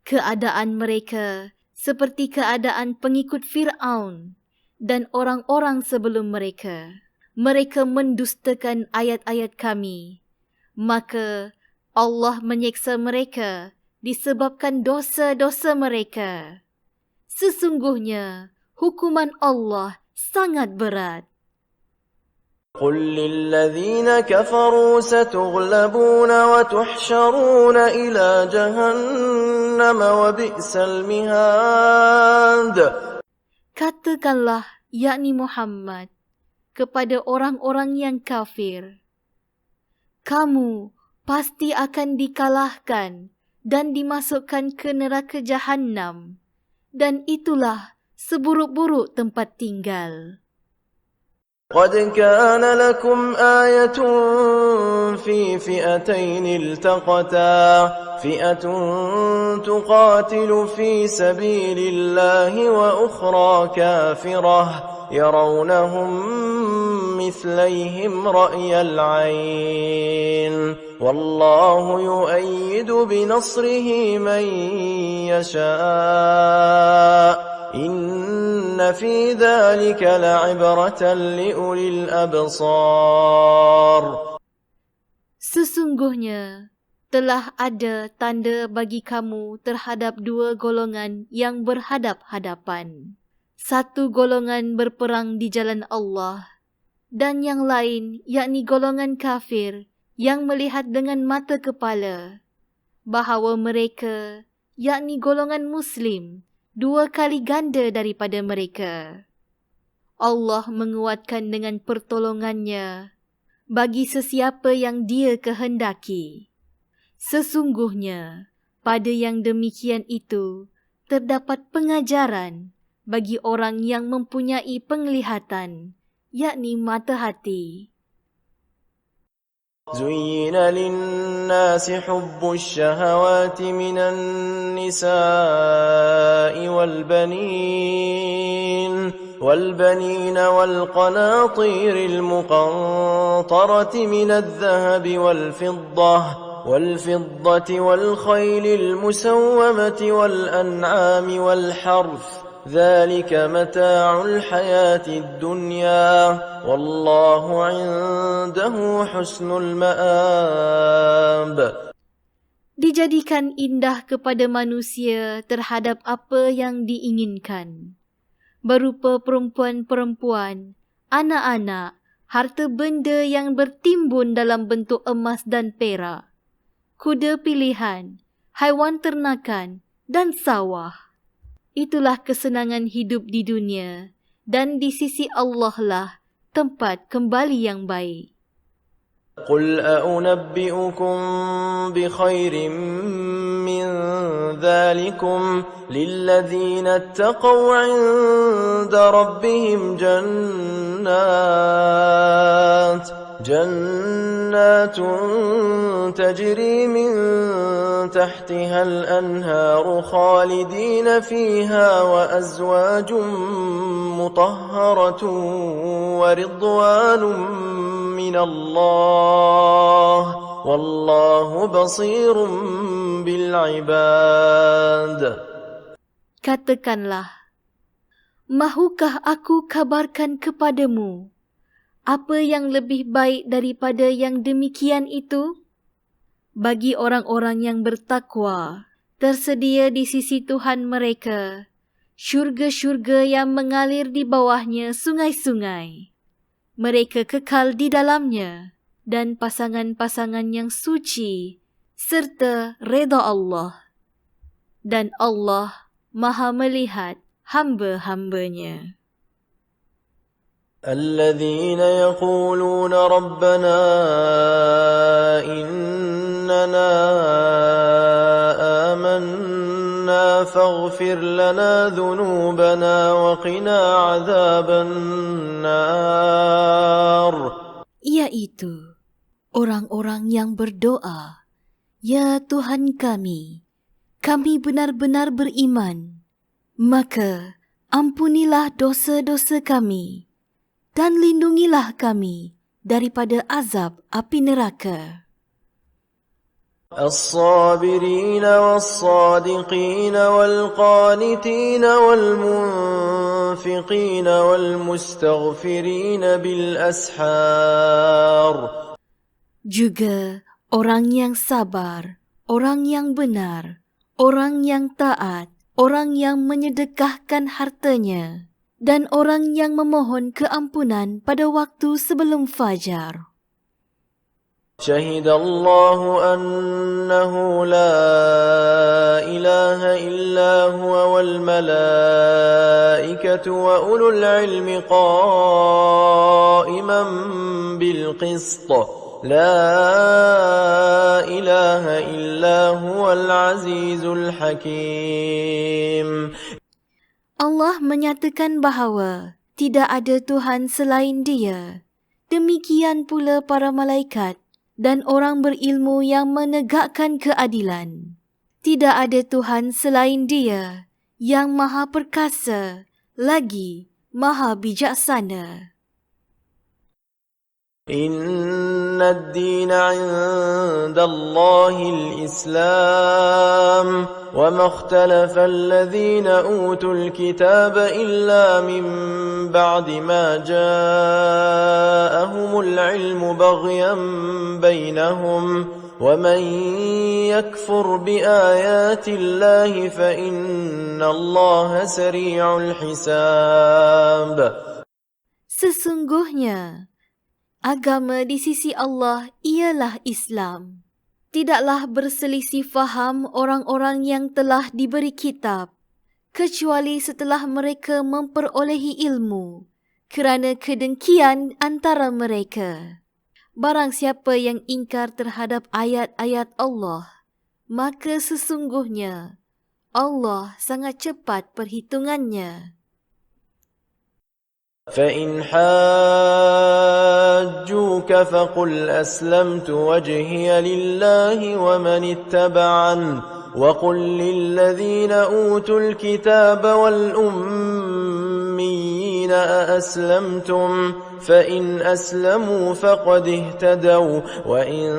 Keadaan mereka seperti keadaan pengikut Fir'aun dan orang-orang sebelum mereka. Mereka mendustakan ayat-ayat kami. Maka Allah menyeksa mereka disebabkan dosa-dosa mereka. Sesungguhnya hukuman Allah sangat berat. قل للذين كفروا ستغلبون وتحشرون إلى جهنم وبئس المهاد. Katakanlah, yakni Muhammad, kepada orang-orang yang kafir, kamu pasti akan dikalahkan dan dimasukkan ke neraka Jahannam, dan itulah seburuk-buruk tempat tinggal. قد كان لكم آية في فئتين التقتا فئة تقاتل في سبيل الله وأخرى كافرة يرونهم مثليهم رأي العين والله يؤيد بنصره من يشاء إن في ذلك لعبرة لأولي الأبصار. Sesungguhnya telah ada tanda bagi kamu terhadap dua golongan yang berhadap-hadapan. Satu golongan berperang di jalan Allah dan yang lain yakni golongan kafir yang melihat dengan mata kepala bahawa mereka yakni golongan Muslim 2 kali ganda daripada mereka. Allah menguatkan dengan pertolongannya bagi sesiapa yang Dia kehendaki. Sesungguhnya, pada yang demikian itu, terdapat pengajaran bagi orang yang mempunyai penglihatan, yakni mata hati. زين للناس حب الشهوات من النساء والبنين والقناطير المقنطرة من الذهب والفضة والخيل المسومة والأنعام والحرث ذلك متاع الحياة الدنيا والله عنده حسن المآب. Dijadikan indah kepada manusia terhadap apa yang diinginkan, berupa perempuan-perempuan, anak-anak, harta benda yang bertimbun dalam bentuk emas dan perak, kuda pilihan, haiwan ternakan dan sawah. Itulah kesenangan hidup di dunia, dan di sisi Allah lah tempat kembali yang baik. قل أنبئكم بخير من ذلكم للذين اتقوا عند ربهم جنات تجري من تحتها الأنهار خالدين فيها وأزواج مطهرة ورضوان من الله والله بصير بالعباد. Katakanlah, mahukah aku kabarkan kepadamu apa yang lebih baik daripada yang demikian itu? Bagi orang-orang yang bertakwa, tersedia di sisi Tuhan mereka syurga-syurga yang mengalir di bawahnya sungai-sungai. Mereka kekal di dalamnya, dan pasangan-pasangan yang suci serta redha Allah. Dan Allah Maha melihat hamba-hambanya. الذين يقولون ربنا إننا آمنا فاغفر لنا ذنوبنا وقنا عذاب النار. Iaitu orang-orang yang berdoa, Ya Tuhan kami benar-benar beriman, maka ampunilah dosa-dosa kami dan lindungilah kami daripada azab api neraka. الصابرين والصادقين والقانتين والمنفقين والمستغفرين بالأسحار. Juga orang yang sabar, orang yang benar, orang yang taat, orang yang menyedekahkan hartanya, dan orang yang memohon keampunan pada waktu sebelum fajar. شهد الله أنه لا إله إلا هو والملائكة وأولو العلم قائما بالقسط لا إله إلا هو العزيز الحكيم. Allah menyatakan bahawa tidak ada Tuhan selain Dia. Demikian pula para malaikat dan orang berilmu yang menegakkan keadilan. Tidak ada Tuhan selain Dia yang Maha Perkasa lagi Maha Bijaksana. إن الدين عند الله الإسلام وما اختلف الذين أوتوا الكتاب إلا من بعد ما جاءهم العلم بغيا بينهم ومن يكفر بآيات الله فإن الله سريع الحساب. Sesungguhnya agama di sisi Allah ialah Islam. Tidaklah berselisih faham orang-orang yang telah diberi kitab kecuali setelah mereka memperolehi ilmu, kerana kedengkian antara mereka. Barang siapa yang ingkar terhadap ayat-ayat Allah, maka sesungguhnya Allah sangat cepat perhitungannya. فإن حاجوك فقل أسلمت وجهي لله ومن اتبعن وقل للذين أوتوا الكتاب والأميين أأسلمتم فإن أسلموا فقد اهتدوا وإن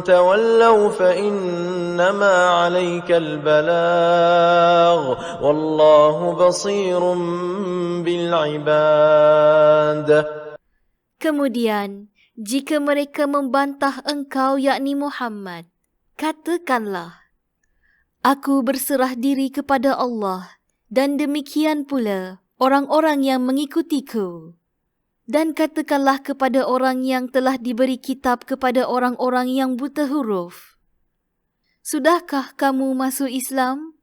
تولوا فإنما عليك البلاغ والله بصير بالعباد. Kemudian, jika mereka membantah engkau yakni Muhammad, katakanlah, aku berserah diri kepada Allah dan demikian pula orang-orang yang mengikutiku. Dan katakanlah kepada orang yang telah diberi kitab kepada orang-orang yang buta huruf, sudahkah kamu masuk Islam?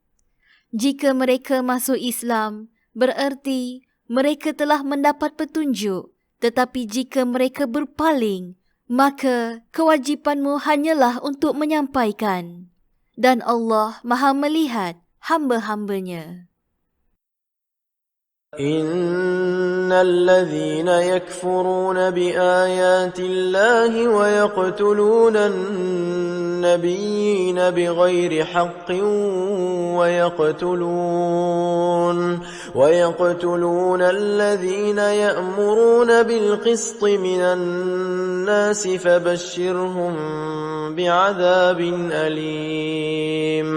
Jika mereka masuk Islam, bererti mereka telah mendapat petunjuk. Tetapi jika mereka berpaling, maka kewajipanmu hanyalah untuk menyampaikan. Dan Allah Maha melihat hamba-hambanya. إن الذين يكفرون بآيات الله ويقتلون النبيين بغير حق ويقتلون الذين يأمرون بالقسط من الناس فبشرهم بعذاب أليم.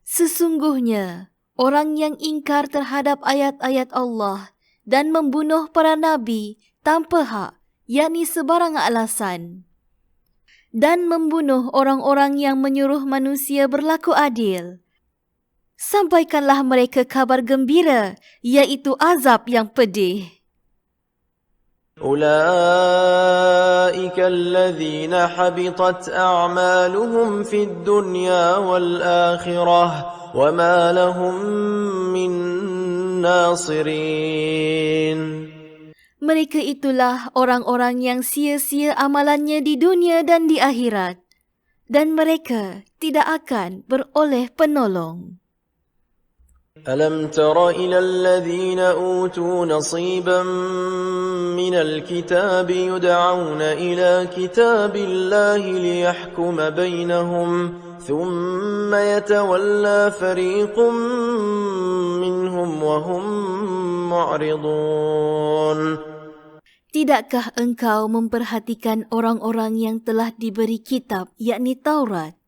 Sesungguhnya, orang yang ingkar terhadap ayat-ayat Allah dan membunuh para nabi tanpa hak, yakni sebarang alasan, dan membunuh orang-orang yang menyuruh manusia berlaku adil, sampaikanlah mereka kabar gembira, iaitu azab yang pedih. أولئك الذين حبطت أعمالهم في الدنيا والآخرة وما لهم من ناصرين. Mereka itulah orang-orang yang sia-sia amalannya di dunia dan di akhirat, dan mereka tidak akan beroleh penolong. ألم تر إلى الذين أوتوا نصيبا من الكتاب يدعون إلى كتاب الله ليحكم بينهم ثم يتولى فريق منهم وهم معرضون. Tidakkah engkau memperhatikan orang-orang yang telah diberi kitab, yakni Taurat?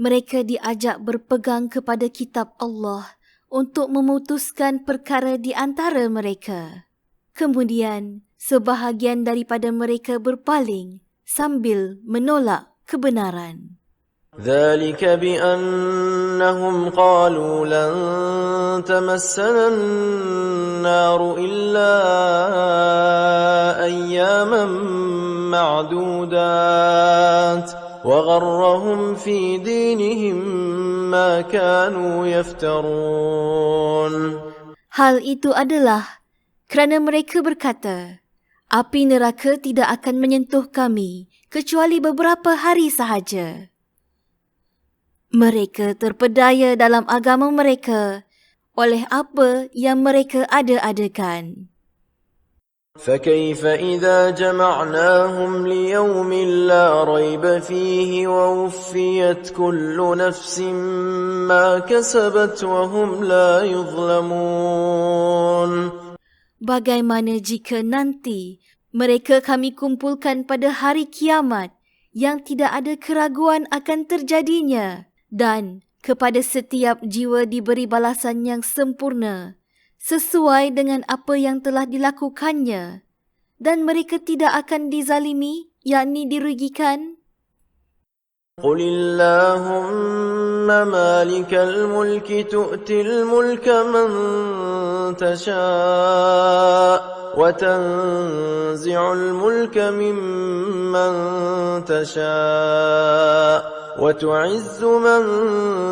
Mereka diajak berpegang kepada kitab Allah untuk memutuskan perkara di antara mereka. Kemudian, sebahagian daripada mereka berpaling sambil menolak kebenaran. ذلك بأنهم قالوا لن تمسنا النار إلا أياما معدودات وغرهم في دينهم ما كانوا يفترون. Hal itu adalah kerana mereka berkata, api neraka tidak akan menyentuh kami kecuali beberapa hari sahaja. Mereka terpedaya dalam agama mereka oleh apa yang mereka ada-adakan. فكيف إذا جمعناهم ليوم لا ريب فيه ووفيت كل نفس ما كسبت وهم لا يظلمون. Bagaimana jika nanti mereka kami kumpulkan pada hari kiamat yang tidak ada keraguan akan terjadinya, dan kepada setiap jiwa diberi balasan yang sempurna sesuai dengan apa yang telah dilakukannya, dan mereka tidak akan dizalimi, yakni dirugikan. قل اللهم مالك الملك تؤتي الملك من تشاء وتنزع الملك ممن تشاء وتعز من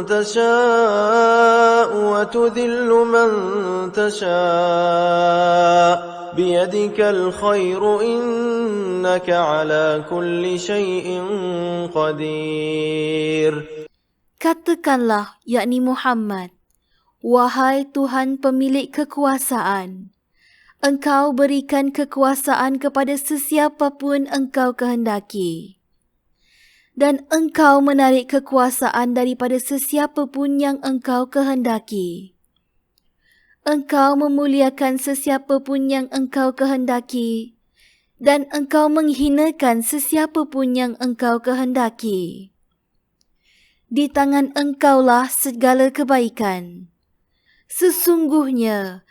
تشاء وتذل من تشاء بيدك الخير إنك على كل شيء قدير. Katakanlah, yakni Muhammad, wahai Tuhan pemilik kekuasaan, Engkau berikan kekuasaan kepada sesiapa pun Engkau kehendaki. Dan Engkau menarik kekuasaan daripada sesiapa pun yang Engkau kehendaki. Engkau memuliakan sesiapa pun yang Engkau kehendaki. Dan Engkau menghinakan sesiapa pun yang Engkau kehendaki. Di tangan Engkaulah segala kebaikan. Sesungguhnya,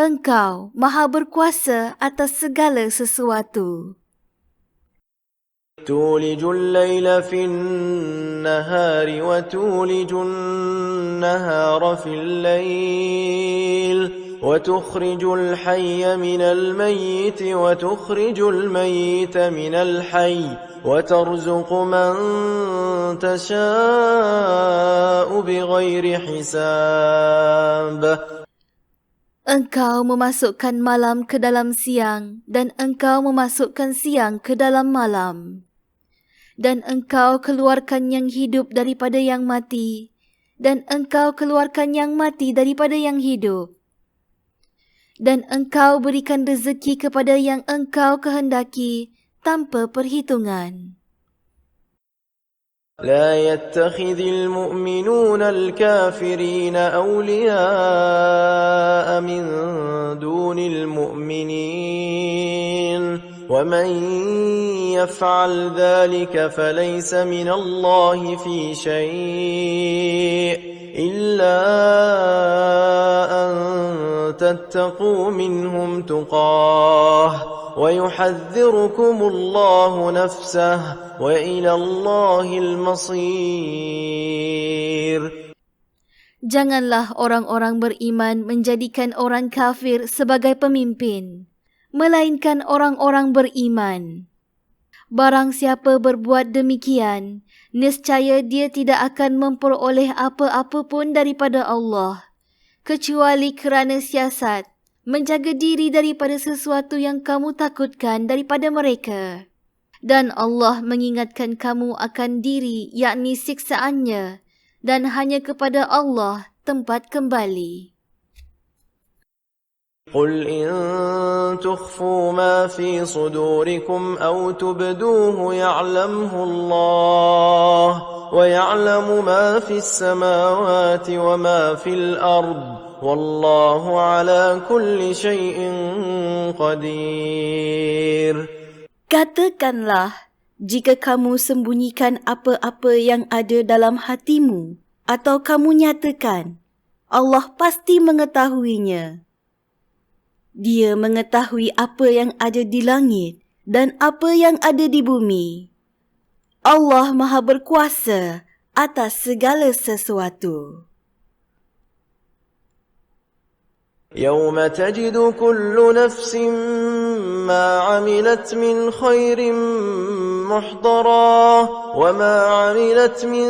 Engkau Maha Berkuasa atas segala sesuatu. تولج الليل في النهار وتولج النهار في الليل وتخرج الحي من الميت وتخرج الميت من الحي وترزق من تشاء بغير حساب. Engkau memasukkan malam ke dalam siang dan Engkau memasukkan siang ke dalam malam. Dan Engkau keluarkan yang hidup daripada yang mati dan Engkau keluarkan yang mati daripada yang hidup. Dan Engkau berikan rezeki kepada yang Engkau kehendaki tanpa perhitungan. لا يتخذ المؤمنون الكافرين أولياء من دون المؤمنين ومن يفعل ذلك فليس من الله في شيء إلا أن تتقوا منهم تقاه ويحذركم الله نفسه وإلى الله المصير. Janganlah orang-orang beriman menjadikan orang kafir sebagai pemimpin, melainkan orang-orang beriman. Barang siapa berbuat demikian, nescaya dia tidak akan memperoleh apa-apa pun daripada Allah, kecuali kerana siasat, menjaga diri daripada sesuatu yang kamu takutkan daripada mereka. Dan Allah mengingatkan kamu akan diri, yakni siksaannya, dan hanya kepada Allah tempat kembali. قل إن تخفوا ما في صدوركم أو تبدوه يعلمه الله ويعلم ما في السماوات وما في الأرض والله على كل شيء قدير. Katakanlah, jika kamu sembunyikan apa-apa yang ada dalam hatimu atau kamu nyatakan, Allah pasti mengetahuinya. Dia mengetahui apa yang ada di langit dan apa yang ada di bumi. Allah Maha Berkuasa atas segala sesuatu. يوم تجد كل نفس ما عملت من خير محضرا وما عملت من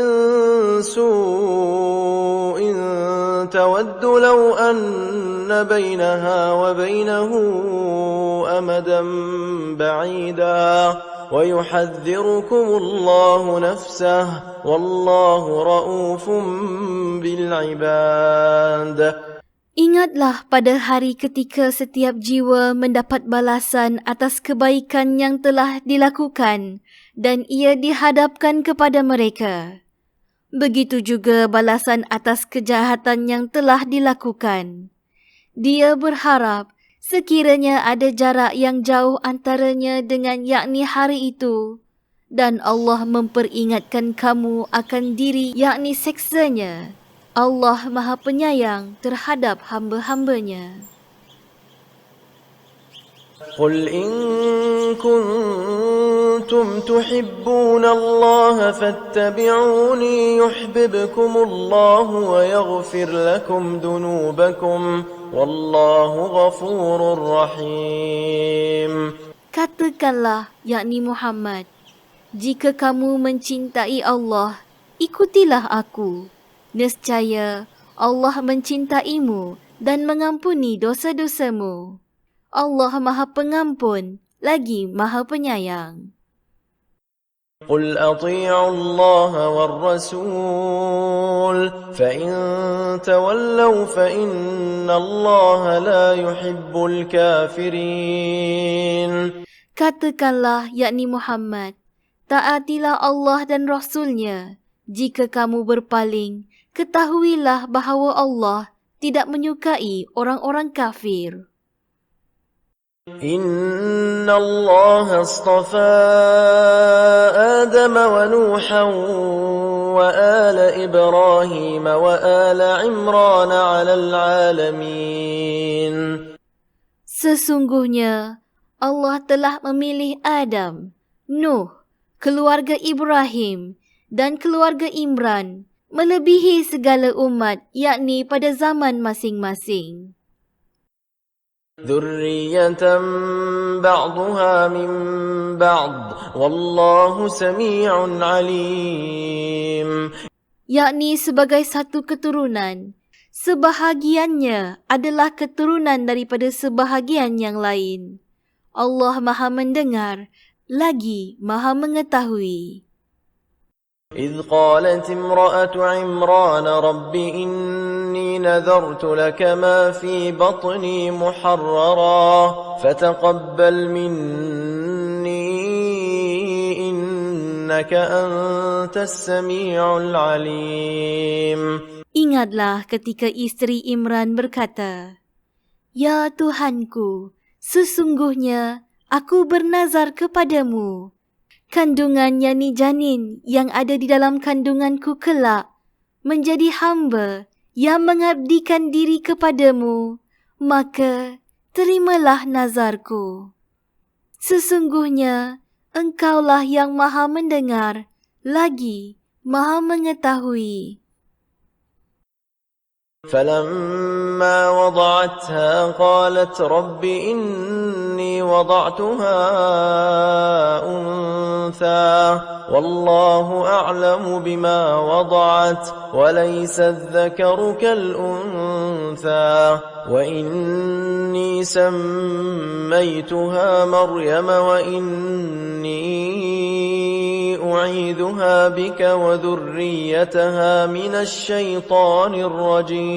سوء تود لو أن بينها وبينه أمدا بعيدا ويحذركم الله نفسه والله رؤوف بالعباد. Ingatlah pada hari ketika setiap jiwa mendapat balasan atas kebaikan yang telah dilakukan dan ia dihadapkan kepada mereka. Begitu juga balasan atas kejahatan yang telah dilakukan. Dia berharap sekiranya ada jarak yang jauh antaranya dengan yakni hari itu, dan Allah memperingatkan kamu akan diri yakni seksanya. Allah Maha Penyayang terhadap hamba-hambanya. قل إن كنتم تحبون الله فاتبعوني يحببكم الله ويغفر لكم ذنوبكم والله غفور رحيم. Katakanlah, yakni Muhammad, jika kamu mencintai Allah, ikutilah aku. Nescaya Allah mencintaimu dan mengampuni dosa-dosamu. Allah Maha Pengampun lagi Maha Penyayang. قل أطيعوا الله والرسول فإن تولوا فإن الله لا يحب الكافرين. Katakanlah, yakni Muhammad, taatilah Allah dan Rasulnya. Jika kamu berpaling, ketahuilah bahawa Allah tidak menyukai orang-orang kafir. إن الله اصطفى آدم ونوحا وآل إبراهيم وآل عمران على العالمين. Sesungguhnya Allah telah memilih Adam, Nuh, keluarga Ibrahim dan keluarga Imran melebihi segala umat, yakni pada zaman masing-masing. ذرية بعضها من بعض والله سميع عليم. Yakni sebagai satu keturunan, sebahagiannya adalah keturunan daripada sebahagian yang lain. Allah Maha mendengar lagi Maha mengetahui. إذ قالت امرأة عمران رب إني نذرت لك ما في بطني محررا فتقبل مني إنك أنت السميع العليم. Ingatlah ketika isteri Imran berkata, Ya Tuhanku, sesungguhnya aku bernazar kepadamu. Kandungan yakni janin yang ada di dalam kandunganku kelak menjadi hamba yang mengabdikan diri kepadamu, maka terimalah nazarku. Sesungguhnya Engkaulah yang Maha mendengar lagi Maha mengetahui. فلما وضعتها قالت رب إني وضعتها أنثى والله أعلم بما وضعت وليس الذكر كالأنثى وإني سميتها مريم وإني أعيذها بك وذريتها من الشيطان الرجيم.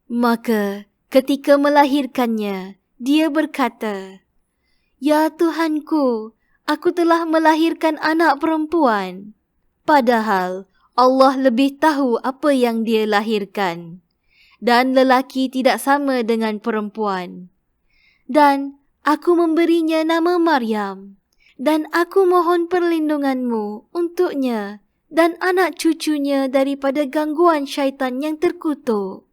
Maka ketika melahirkannya, dia berkata, Ya Tuhanku, aku telah melahirkan anak perempuan. Padahal Allah lebih tahu apa yang dia lahirkan. Dan lelaki tidak sama dengan perempuan. Dan aku memberinya nama Maryam. Dan aku mohon perlindunganmu untuknya dan anak cucunya daripada gangguan syaitan yang terkutuk.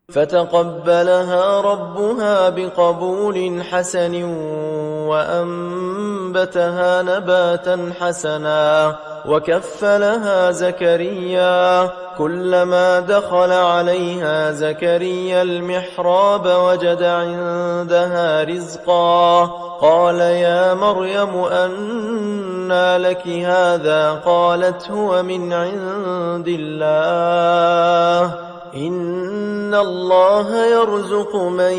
فتقبلها ربها بقبول حسن وأنبتها نباتا حسنا وكفلها زكريا كلما دخل عليها زكريا المحراب وجد عندها رزقا قال يا مريم أنى لك هذا قالت هو من عند الله إن الله يرزق من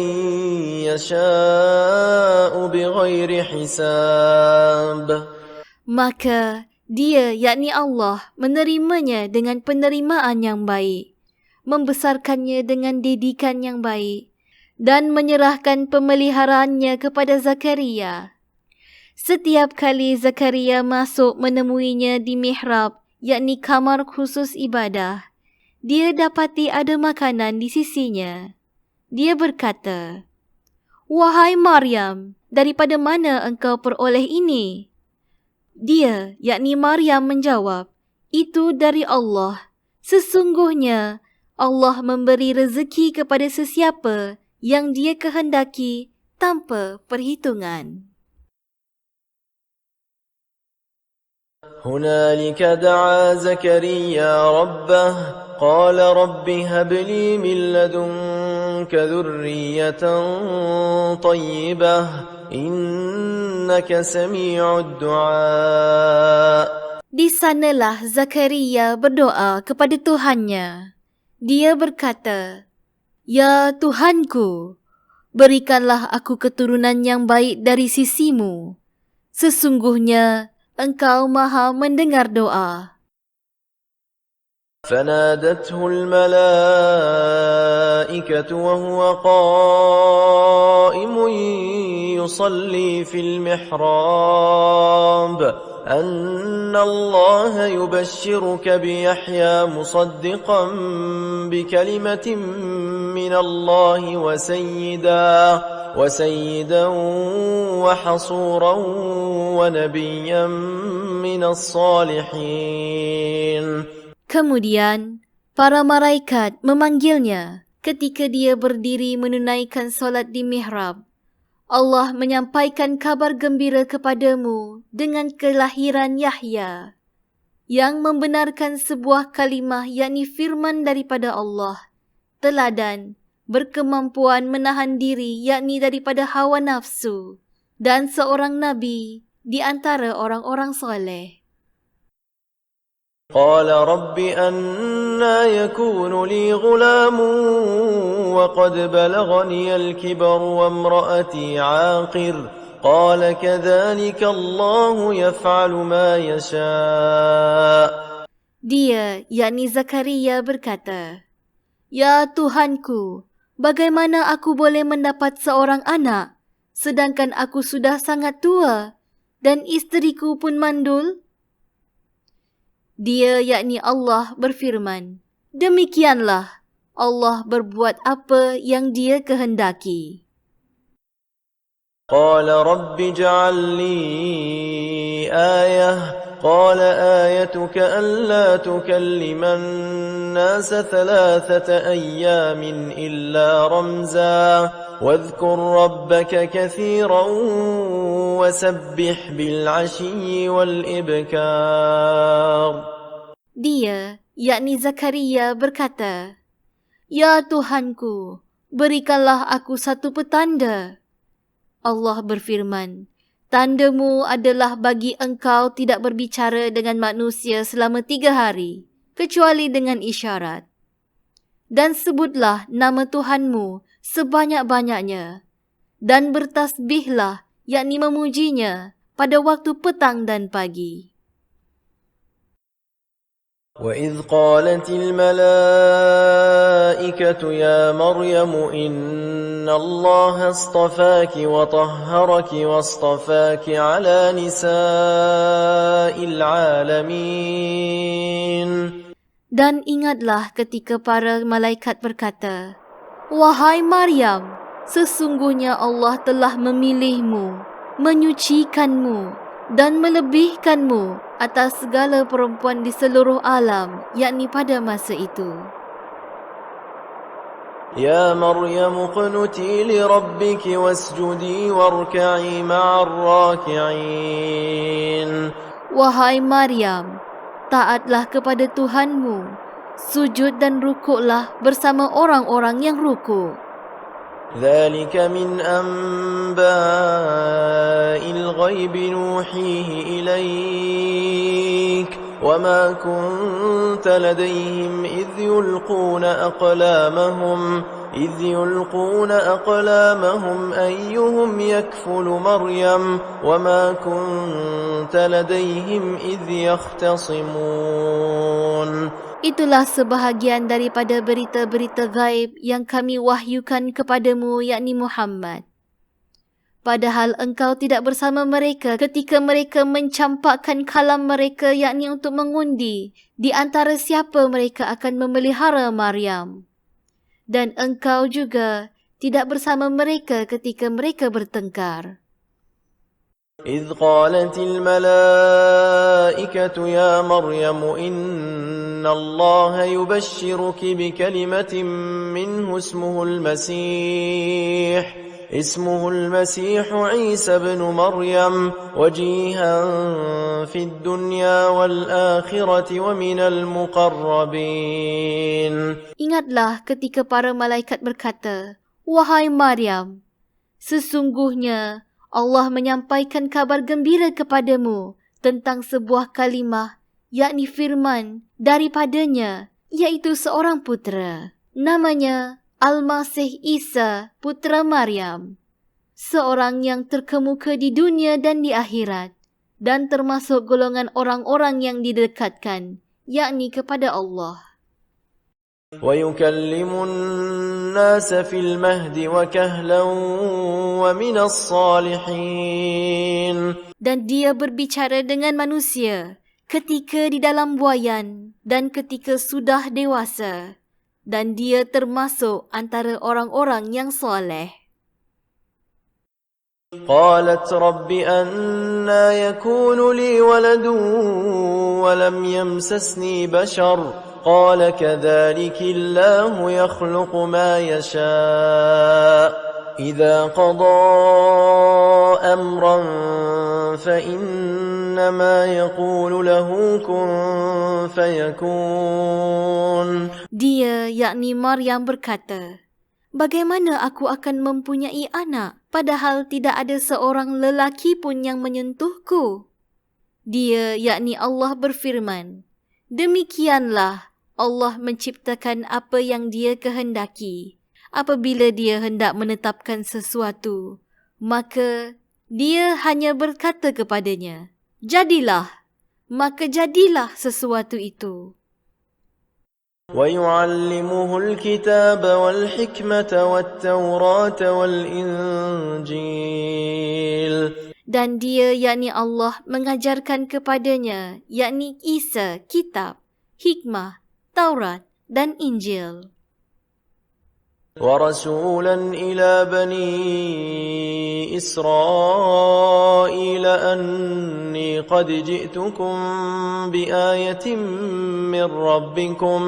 يشاء بغير حساب. Maka dia, yakni Allah, menerimanya dengan penerimaan yang baik, membesarkannya dengan didikan yang baik, dan menyerahkan pemeliharaannya kepada Zakaria. Setiap kali Zakaria masuk menemuinya di mihrab, yakni kamar khusus ibadah, dia dapati ada makanan di sisinya. Dia berkata, Wahai Maryam, daripada mana engkau peroleh ini? Dia, yakni Maryam menjawab, Itu dari Allah. Sesungguhnya Allah memberi rezeki kepada sesiapa yang dia kehendaki tanpa perhitungan. هنالك دعا زكريا ربه قال رب هب لي من لدنك ذرية طيبة إنك سميع الدعاء. Di sanalah Zakaria berdoa kepada Tuhannya. Dia berkata, "Ya Tuhanku, berikanlah aku keturunan yang baik dari sisimu. Sesungguhnya Engkau Maha mendengar doa." فنادته الملائكة وهو قائم يصلي في المحراب أن الله يبشرك بيحيى مصدقا بكلمة من الله وسيدا وحصورا ونبيا من الصالحين. Kemudian, para malaikat memanggilnya ketika dia berdiri menunaikan solat di mihrab. Allah menyampaikan kabar gembira kepadamu dengan kelahiran Yahya yang membenarkan sebuah kalimah yakni firman daripada Allah, teladan, berkemampuan menahan diri yakni daripada hawa nafsu, dan seorang nabi di antara orang-orang soleh. قال رب أنى يكون لي غلام وقد بلغني الكبر وامرأتي عاقر قال كذلك الله يفعل ما يشاء. Dia, yakni Zakaria berkata, "Ya Tuhanku, bagaimana aku boleh mendapat seorang anak, sedangkan aku sudah sangat tua dan isteriku pun mandul?" Dia, yakni Allah, berfirman, "Demikianlah Allah berbuat apa yang Dia kehendaki." قال رب اجعل لي آية قال آيتك ألا تكلم الناس 3 أيام إلا رمزا واذكر ربك كثيرا وسبح بالعشي والإبكار. Dia, yakni Zakaria berkata, "Ya Tuhanku, berikanlah aku satu petanda." Allah berfirman, "Tandamu adalah bagi engkau tidak berbicara dengan manusia selama 3 hari, kecuali dengan isyarat. Dan sebutlah nama Tuhanmu sebanyak-banyaknya, dan bertasbihlah, yakni memujinya, pada waktu petang dan pagi." وَإِذْ قَالَتِ الْمَلَائِكَةُ يَا مَرْيَمُ إِنَّ اللَّهَ اصْطَفَاكِ وَطَهَّرَكِ وَاصْطَفَاكِ عَلَى نِسَاءِ الْعَالَمِينَ. Dan ingatlah ketika para malaikat berkata, "Wahai Maryam, sesungguhnya Allah telah memilihmu, menyucikanmu dan melebihkanmu atas segala perempuan di seluruh alam, yakni pada masa itu." يا مريم اقنتي لربك واسجدي واركعي مع الراكعين. Wahai Maryam, taatlah kepada Tuhanmu, sujud dan rukuklah bersama orang-orang yang rukuk. ذلك من أنباء الغيب نوحيه إليك وما كنت لديهم إذ يلقون أقلامهم أيهم يكفل مريم وما كنت لديهم إذ يختصمون. Itulah sebahagian daripada berita-berita gaib yang kami wahyukan kepadamu, yakni Muhammad. Padahal engkau tidak bersama mereka ketika mereka mencampakkan kalam mereka, yakni untuk mengundi di antara siapa mereka akan memelihara Maryam. Dan engkau juga tidak bersama mereka ketika mereka bertengkar. إذ قالت الملائكة يا مريم إن الله يبشرك بكلمة منه اسمه المسيح عيسى بن مريم وجيها في الدنيا والآخرة ومن المقربين. Ingatlah ketika para malaikat berkata, "Wahai Maryam, sesungguhnya Allah menyampaikan kabar gembira kepadamu tentang sebuah kalimah yakni firman daripadanya, iaitu seorang putera. Namanya Al-Masih Isa, putera Maryam. Seorang yang terkemuka di dunia dan di akhirat, dan termasuk golongan orang-orang yang didekatkan, yakni kepada Allah. وَيُكَلِّمُ النَّاسَ فِي الْمَهْدِ وَكَهْلًا وَمِنَ الصَّالِحِينَ. Dan dia berbicara dengan manusia ketika di dalam buaian dan ketika sudah dewasa. Dan dia termasuk antara orang-orang yang soleh. قالت رب أنى يكون لي ولد ولم يمسسني بشر قال كذلك الله يخلق ما يشاء إذا قضى أمرا فإنما يقول له كن فيكون. Dia, yakni Maryam, berkata, bagaimana aku akan mempunyai anak, padahal tidak ada seorang lelaki pun yang menyentuhku? Dia, yakni Allah, berfirman, demikianlah Allah menciptakan apa yang Dia kehendaki. Apabila Dia hendak menetapkan sesuatu, maka Dia hanya berkata kepadanya, jadilah, maka jadilah sesuatu itu. وَيُعَلِّمُهُ الْكِتَابَ وَالْحِكْمَةَ وَالتَّوْرَاةَ وَالْإِنْجِيلَ. Dan Dia, yakni Allah, mengajarkan kepadanya, yakni Isa, kitab, hikmah, Taurat dan Injil. وَرَسُولًا إِلَى بَنِي إِسْرَائِيلَ أَنِّي قَدْ جِئْتُكُمْ بِآيَةٍ مِّن رَّبِّكُمْ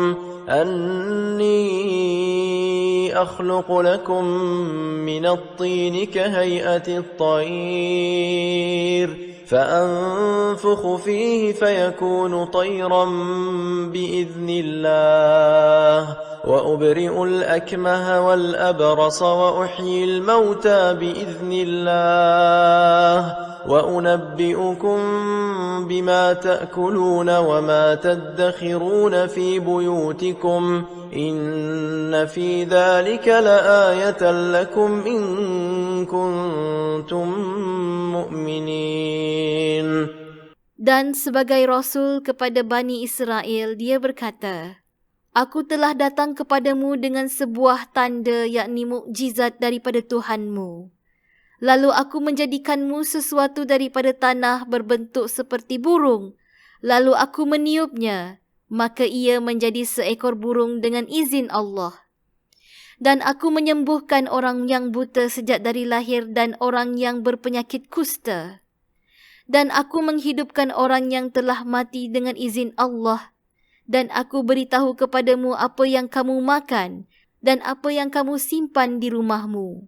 أَنِّي أَخْلُقُ لَكُم مِّنَ الطِّينِ كَهَيْئَةِ الطَّيْرِ فَأَنفُخُ فِيهِ فَيَكُونُ طَيْرًا بِإِذْنِ اللَّهِ وَأُبْرِئُ الْأَكْمَهَ وَالْأَبْرَصَ وَأُحْيِي الْمَوْتَى بِإِذْنِ اللَّهِ وَأُنَبِّئُكُم بِمَا تَأْكُلُونَ وَمَا تَدَّخِرُونَ فِي بُيُوتِكُمْ إِنَّ فِي ذَلِكَ لَآيَةً لَكُمْ إِن كُنتُم مُّؤْمِنِينَ. Dan sebagai Rasul kepada Bani Israel, dia berkata, aku telah datang kepadamu dengan sebuah tanda, yakni mukjizat daripada Tuhanmu. Lalu aku menjadikanmu sesuatu daripada tanah berbentuk seperti burung. Lalu aku meniupnya, maka ia menjadi seekor burung dengan izin Allah. Dan aku menyembuhkan orang yang buta sejak dari lahir dan orang yang berpenyakit kusta. Dan aku menghidupkan orang yang telah mati dengan izin Allah. Dan aku beritahu kepadamu apa yang kamu makan dan apa yang kamu simpan di rumahmu.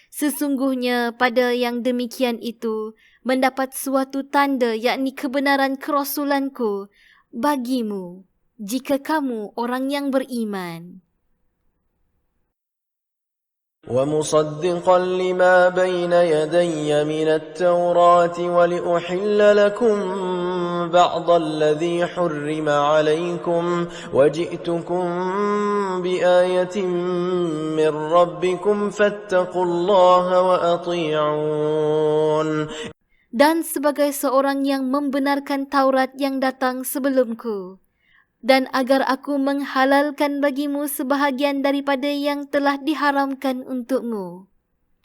Sesungguhnya pada yang demikian itu mendapat suatu tanda, yakni kebenaran kerasulanku bagimu, jika kamu orang yang beriman. وَمُصَدِّقًا لِمَا بَيْنَ يَدَيَّ مِنَ التَّوْرَاةِ وَلِأُحِلَّ لَكُمْ بَعْضَ الَّذِي حُرِّمَ عَلَيْكُمْ وَجِئْتُكُمْ بِآيَةٍ مِّن رَّبِّكُمْ فَاتَّقُوا اللَّهَ وَأَطِيعُونِ. Dan sebagai seorang yang membenarkan Taurat yang datang sebelumku, dan agar aku menghalalkan bagimu sebahagian daripada yang telah diharamkan untukmu.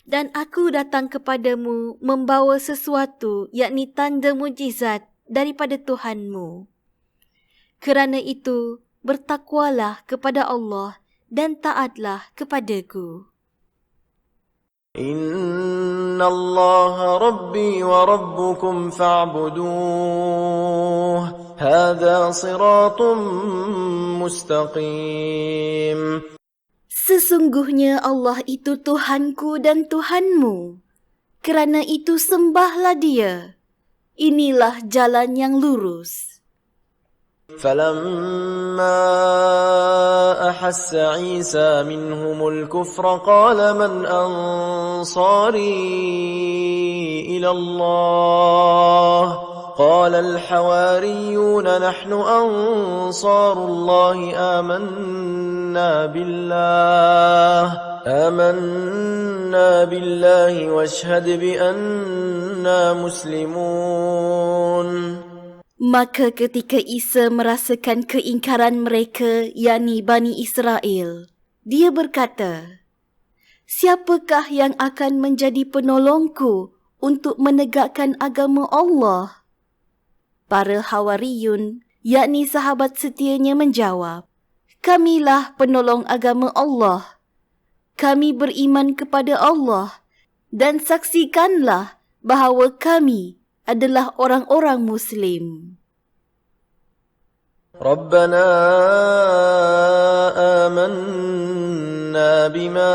Dan aku datang kepadamu membawa sesuatu, yakni tanda mujizat daripada Tuhanmu. Kerana itu, bertakwalah kepada Allah dan taatlah kepadaku. Inna Allah Rabbi wa Rabbukum fa'buduh. Hadha siratun mustaqim. Sesungguhnya Allah itu Tuhanku dan Tuhanmu. Kerana itu sembahlah Dia. Inilah jalan yang lurus. فَلَمَّا أَحَسَّ عِيسَى مِنْهُمُ الْكُفْرَ قَالَ مَنْ أَنصَارِي إِلَى اللَّهِ قال الحواريون نحن أنصار الله آمنا بالله واشهد بأننا مسلمون. Maka ketika Isa merasakan keingkaran mereka, yakni Bani Israel, dia berkata, "Siapakah yang akan menjadi penolongku untuk menegakkan agama Allah?" Para Hawariyun, yakni sahabat setianya menjawab, "Kamilah penolong agama Allah. Kami beriman kepada Allah dan saksikanlah bahawa kami adalah orang-orang Muslim." ربنا آمنا بما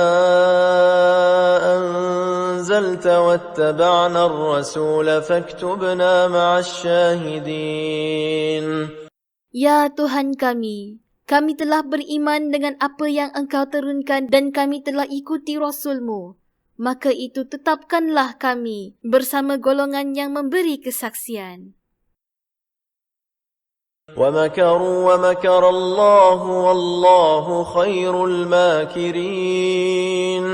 أنزلت واتبعنا الرسول فاكتبنا مع الشاهدين. Ya Tuhan kami telah beriman dengan apa yang Engkau turunkan dan kami telah ikuti Rasul-Mu. Maka itu tetapkanlah kami bersama golongan yang memberi kesaksian. وَمَكَرُوا وَمَكَرَ اللَّهُ وَاللَّهُ خَيْرُ الْمَاكِرِينَ.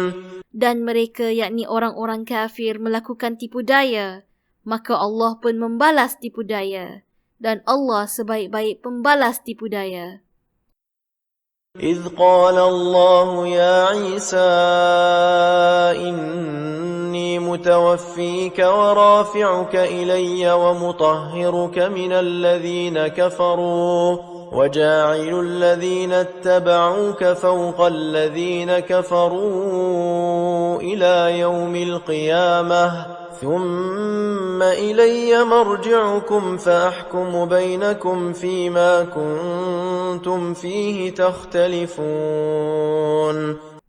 Dan mereka, yakni orang-orang kafir, melakukan tipu daya, maka Allah pun membalas tipu daya. Dan Allah sebaik-baik pembalas tipu daya. إِذْ قَالَ اللَّهُ يَا عِيسَى إِنِّي مُتَوَفِّيكَ وَرَافِعُكَ إِلَيَّ وَمُطَهِّرُكَ مِنَ الَّذِينَ كَفَرُوا وَجَاعِلُ الَّذِينَ اتَّبَعُوكَ فَوْقَ الَّذِينَ كَفَرُوا إِلَى يَوْمِ الْقِيَامَةِ ثُمَّ إِلَيَّ مَرْجِعُكُمْ فَأَحْكُمُ بَيْنَكُمْ فِيمَا كُنتُمْ فِيهِ تَخْتَلِفُونَ.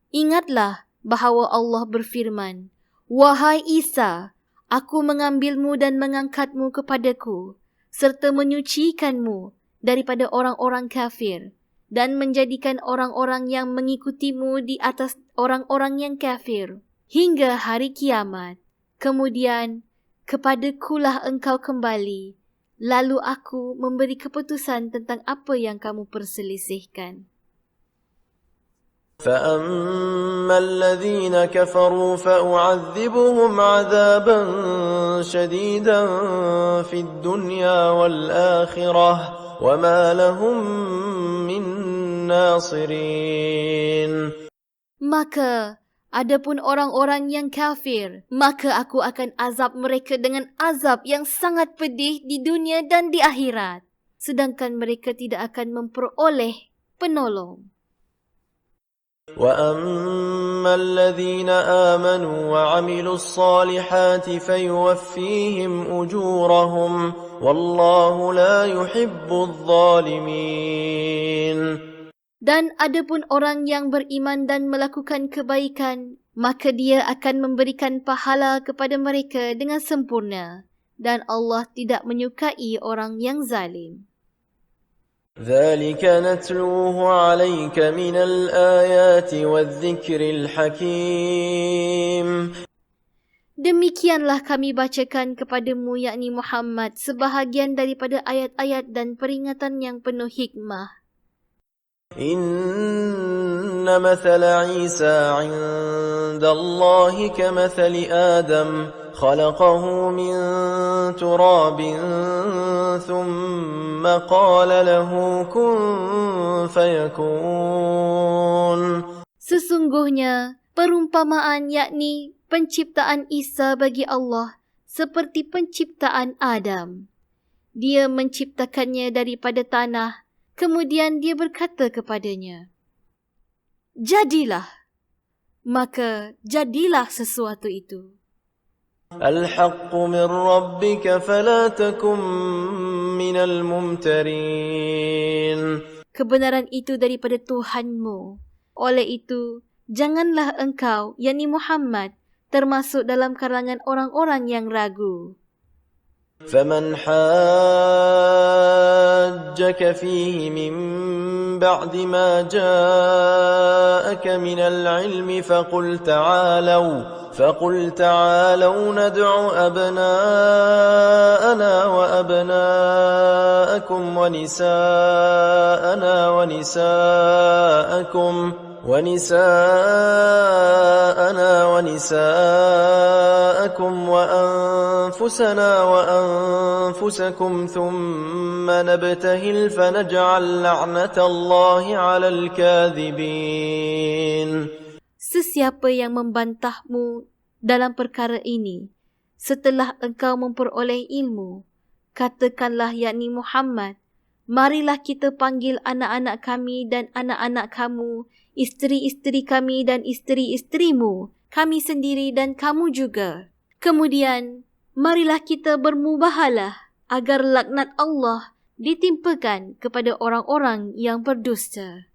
Ingatlah bahawa Allah berfirman, "Wahai Isa, aku mengambilmu dan mengangkatmu kepadaku, serta menyucikanmu daripada orang-orang kafir, dan menjadikan orang-orang yang mengikutimu di atas orang-orang yang kafir, hingga hari kiamat. Kemudian, kepadakulah engkau kembali, lalu aku memberi keputusan tentang apa yang kamu perselisihkan." فَأَمَّا الَّذِينَ كَفَرُوا فَأُعَذِّبُهُمْ عَذَابًا شَدِيدًا فِي الدُّنْيَا وَالْآخِرَةِ وَمَا لَهُم مِّن نَّاصِرِينَ. Maka, adapun orang-orang yang kafir, maka aku akan azab mereka dengan azab yang sangat pedih di dunia dan di akhirat. Sedangkan mereka tidak akan memperoleh penolong. وَأَمَّا الَّذِينَ آمَنُوا وَعَمِلُوا الصَّالِحَاتِ فَيُوَفِّيهِمْ أُجُورَهُمْ وَاللَّهُ لَا يُحِبُّ الظَّالِمِينَ. Dan adapun orang yang beriman dan melakukan kebaikan, maka dia akan memberikan pahala kepada mereka dengan sempurna. Dan Allah tidak menyukai orang yang zalim. ذَلِكَ نَتْلُوهُ عَلَيْكَ مِنَ الْآيَاتِ وَالذِّكْرِ الْحَكِيمِ. Demikianlah kami bacakan kepadamu, yakni Muhammad, sebahagian daripada ayat-ayat dan peringatan yang penuh hikmah. إِنَّ مَثَلَ عِيسَى عِندَ اللَّهِ كَمَثَلِ آدَمَ خَلَقَهُ مِنْ تُرَابٍ ثُمَّ قَالَ لَهُ كُنْ فَيَكُونُ. Sesungguhnya, perumpamaan yakni penciptaan Isa bagi Allah seperti penciptaan Adam. Dia menciptakannya daripada tanah, kemudian dia berkata kepadanya, "Jadilah." Maka jadilah sesuatu itu. الْحَقُّ مِنْ رَبِّكَ فَلَا تَكُنْ مِنَ الْمُمْتَرِينَ. Kebenaran itu daripada Tuhanmu. Oleh itu, janganlah engkau, yakni Muhammad, termasuk dalam kalangan orang-orang yang ragu. فَمَنْ حَاجَّكَ فِيهِ مِنْ بعد ما جاءك من العلم فقل تعالوا ندع أبناءنا وأبناءكم ونساءنا ونساءكم وأنفسنا وأنفسكم ثم نبتهل فنجعل لعنة الله على الكاذبين. Sesiapa yang membantahmu dalam perkara ini setelah engkau memperoleh ilmu, katakanlah yakni Muhammad, marilah kita panggil anak-anak kami dan anak-anak kamu, isteri-isteri kami dan isteri-isterimu, kami sendiri dan kamu juga. Kemudian, marilah kita bermubahalah agar laknat Allah ditimpakan kepada orang-orang yang berdusta.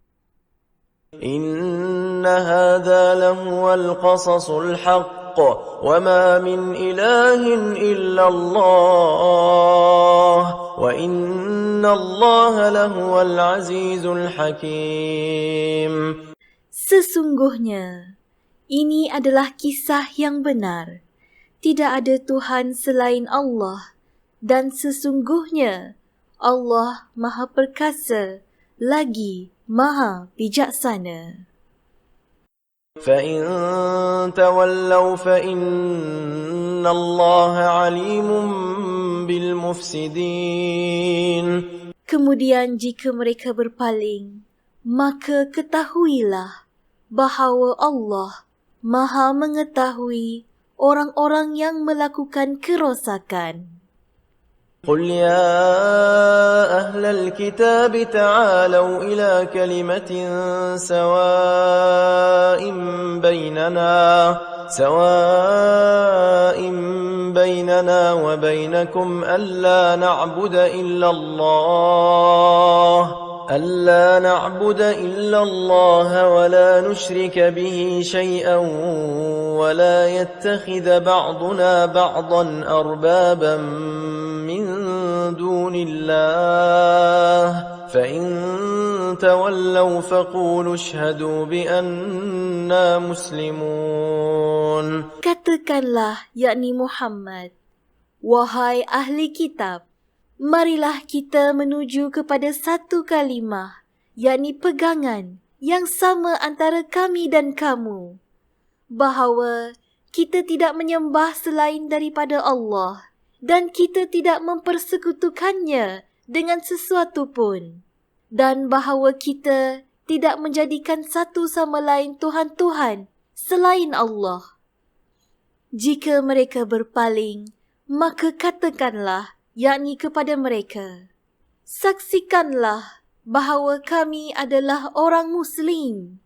Inna hadha lahuwal qasasul haqq wa ma min ilahin illa Allah wa inna Allah lahuwal azizul hakim. Sesungguhnya, ini adalah kisah yang benar. Tidak ada Tuhan selain Allah, dan sesungguhnya Allah Maha Perkasa lagi Maha Bijaksana. فَإِن تَوَلَّوْا فَإِنَّ اللَّهَ عَلِيمٌ بِالْمُفْسِدِينَ. Kemudian jika mereka berpaling, maka ketahuilah bahawa Allah Maha mengetahui orang-orang yang melakukan kerosakan. قل يا أهل الكتاب تعالوا إلى كلمة سواء بيننا وبينكم ألا نعبد إلا الله ولا نشرك به شيئا ولا يتخذ بعضنا بعضا أربابا من دون الله فإن تولوا فقولوا اشهدوا بأننا مسلمون. Katakanlah, yakni Muhammad, wahai ahli kitab, marilah kita menuju kepada satu kalimah, yakni pegangan yang sama antara kami dan kamu, bahawa kita tidak menyembah selain daripada Allah dan kita tidak mempersekutukannya dengan sesuatu pun, dan bahawa kita tidak menjadikan satu sama lain Tuhan-Tuhan selain Allah. Jika mereka berpaling, maka katakanlah, yakni kepada mereka, saksikanlah bahawa kami adalah orang Muslim.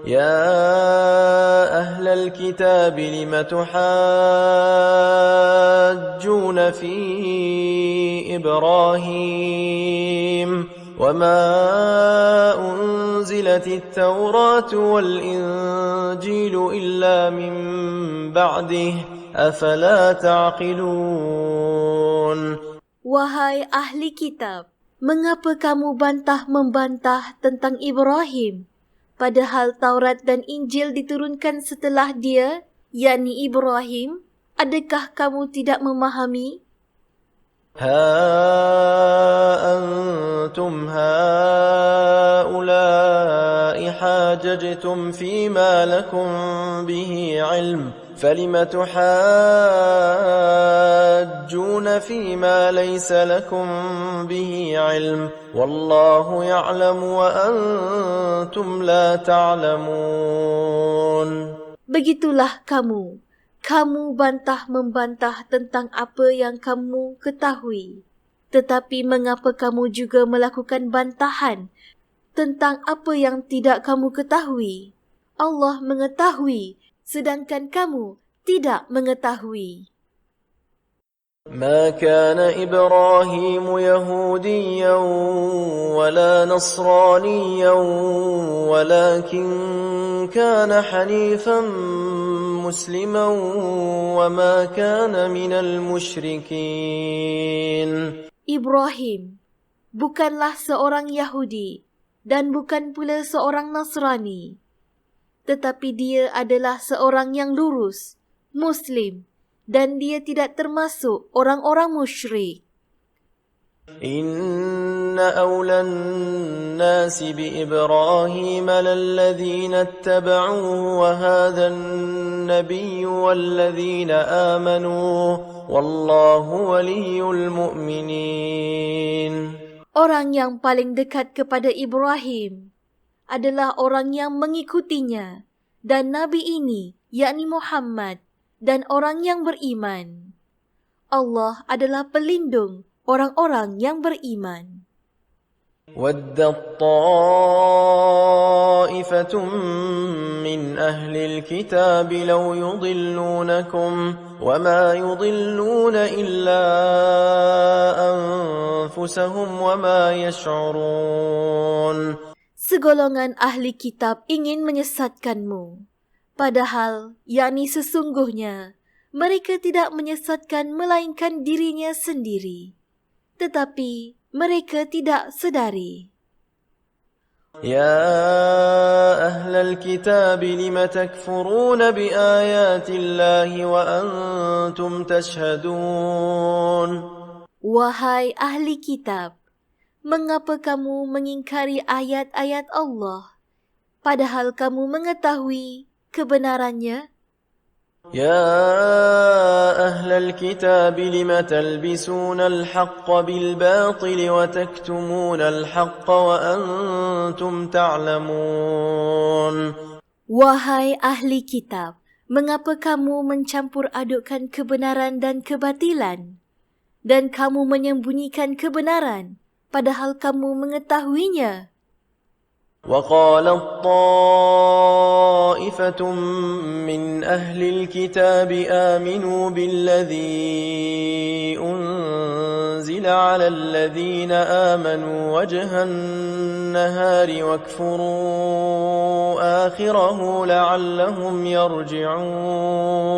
يا أهل الكتاب لم تحاجون في إبراهيم وما أنزلت التوراة والإنجيل إلا من بعده أفلا تعقلون. Wahai ahli kitab, mengapa kamu membantah tentang Ibrahim, padahal Taurat dan Injil diturunkan setelah dia, yakni Ibrahim? Adakah kamu tidak memahami? ها أنتم هؤلاء حاججتم فيما لكم به علم فلم تحاجون فيما ليس لكم به علم والله يعلم وأنتم لا تعلمون. Begitulah kamu membantah tentang apa yang kamu ketahui. Tetapi mengapa kamu juga melakukan bantahan tentang apa yang tidak kamu ketahui? Allah mengetahui, sedangkan kamu tidak mengetahui. ما كان إبراهيم يهوديا ولا نصرانيا ولكن كان حنيفا مسلما وما كان من المشركين. Ibrahim bukanlah seorang Yahudi dan bukan pula seorang Nasrani, tetapi dia adalah seorang yang lurus, Muslim, dan dia tidak termasuk orang-orang musyrik. إن أولى الناس بإبراهيم للذين اتبعوه وهذا النبي والذين آمنوا والله ولي المؤمنين. Orang yang paling dekat kepada Ibrahim adalah orang yang mengikutinya dan Nabi ini, yakni Muhammad, dan orang yang beriman. Allah adalah pelindung orang-orang yang beriman. وَدَّت طَّائِفَةٌ مِّنْ أَهْلِ الْكِتَابِ لَوْ يُضِلُّونَكُمْ وَمَا يُضِلُّونَ إِلَّا أَنفُسَهُمْ وَمَا يَشْعُرُونَ. Segolongan ahli kitab ingin menyesatkanmu, padahal yakni sesungguhnya mereka tidak menyesatkan melainkan dirinya sendiri, tetapi mereka tidak sedari. يا أهل الكتاب لم تكفرون بآيات الله وأنتم تشهدون. Wahai ahli kitab, mengapa kamu mengingkari ayat-ayat Allah, padahal kamu mengetahui kebenarannya? يا أهل الكتاب لم تلبسون الحق بالباطل وتكتمون الحق وأنتم تعلمون. Wahai ahli kitab, mengapa kamu mencampur adukkan kebenaran dan kebatilan, dan kamu menyembunyikan kebenaran, padahal kamu mengetahuinya? وقالت طائفة من أهل الكتاب آمنوا بالذي أنزل على الذين آمنوا وجه النهار واكفروا آخره لعلهم يرجعون.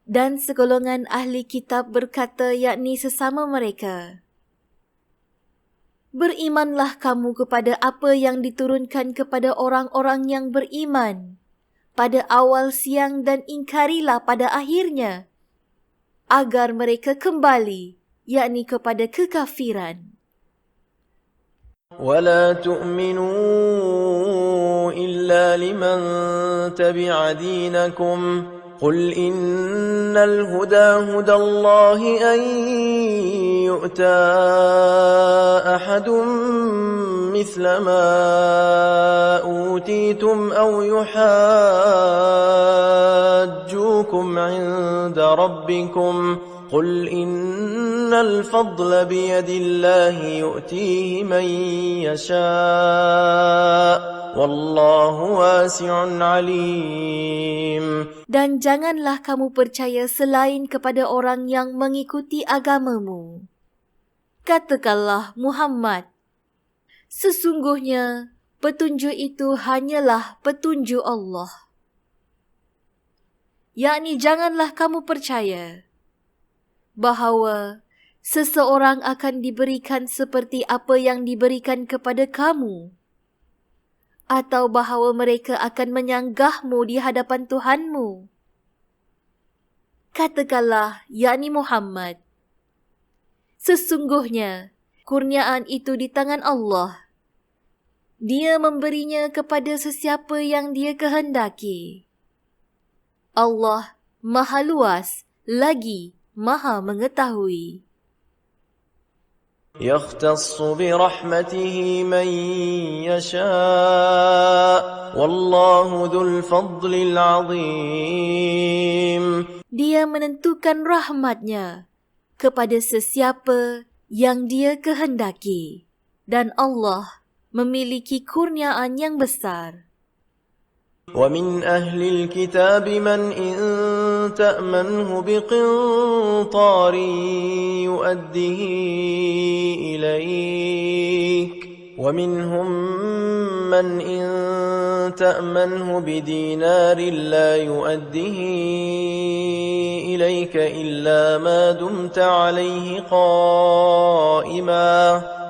Dan segolongan ahli kitab berkata, yakni sesama mereka, berimanlah kamu kepada apa yang diturunkan kepada orang-orang yang beriman pada awal siang dan ingkarilah pada akhirnya, agar mereka kembali, yakni kepada kekafiran. ولا تؤمنوا إلا لمن تبع دينكم قل إن الهدى هدى الله أن يؤتى أحد مثل ما أوتيتم أو يحاجوكم عند ربكم قل إن الفضل بيد الله يؤتيه من يشاء والله واسع عليم. Dan janganlah kamu percaya selain kepada orang yang mengikuti agamamu. Katakanlah, Muhammad, sesungguhnya petunjuk itu hanyalah petunjuk Allah. Yakni janganlah kamu percaya bahawa seseorang akan diberikan seperti apa yang diberikan kepada kamu, atau bahawa mereka akan menyanggahmu di hadapan Tuhanmu. Katakanlah, yakni Muhammad, sesungguhnya kurniaan itu di tangan Allah. Dia memberinya kepada sesiapa yang Dia kehendaki. Allah Maha Luas lagi Maha Mengetahui. يختص برحمته من يشاء والله ذو الفضل العظيم. Dia menentukan rahmatnya kepada sesiapa yang Dia kehendaki, dan Allah memiliki kurniaan yang besar. ومن أهل الكتاب من إن تأمنه بقنطار يؤده إليك ومنهم من إن تأمنه بدينار لا يؤده إليك إلا ما دمت عليه قائما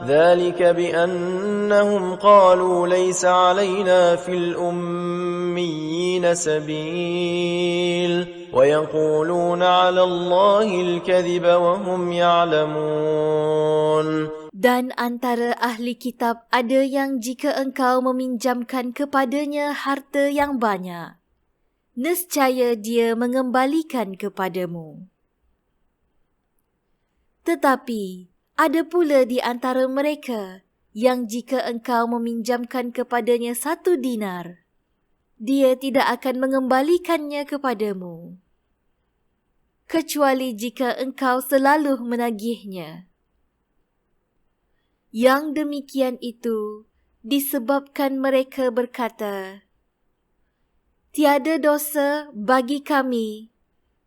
ذلك بأنهم قالوا ليس علينا في الأميين سبيل ويقولون على الله الكذب وهم يعلمون. Dan antara ahli kitab ada yang jika engkau meminjamkan kepadanya harta yang banyak, nescaya dia mengembalikan kepadamu. Tetapi ada pula di antara mereka yang jika engkau meminjamkan kepadanya 1 dinar, dia tidak akan mengembalikannya kepadamu, kecuali jika engkau selalu menagihnya. Yang demikian itu disebabkan mereka berkata, tiada dosa bagi kami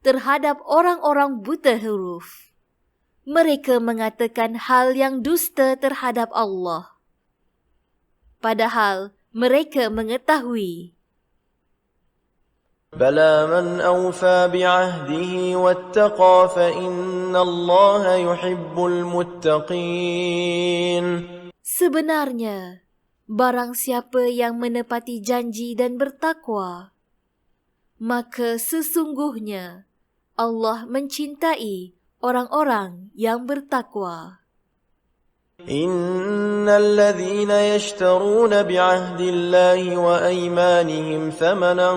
terhadap orang-orang buta huruf. Mereka mengatakan hal yang dusta terhadap Allah, padahal mereka mengetahui. بلى من أوفى بعهده واتقى فإن الله يحب المتقين. Sebenarnya, barang siapa yang menepati janji dan bertakwa, maka sesungguhnya Allah mencintai orang-orang yang bertakwa. إن الذين يشترون بعهد الله وأيمانهم ثمنا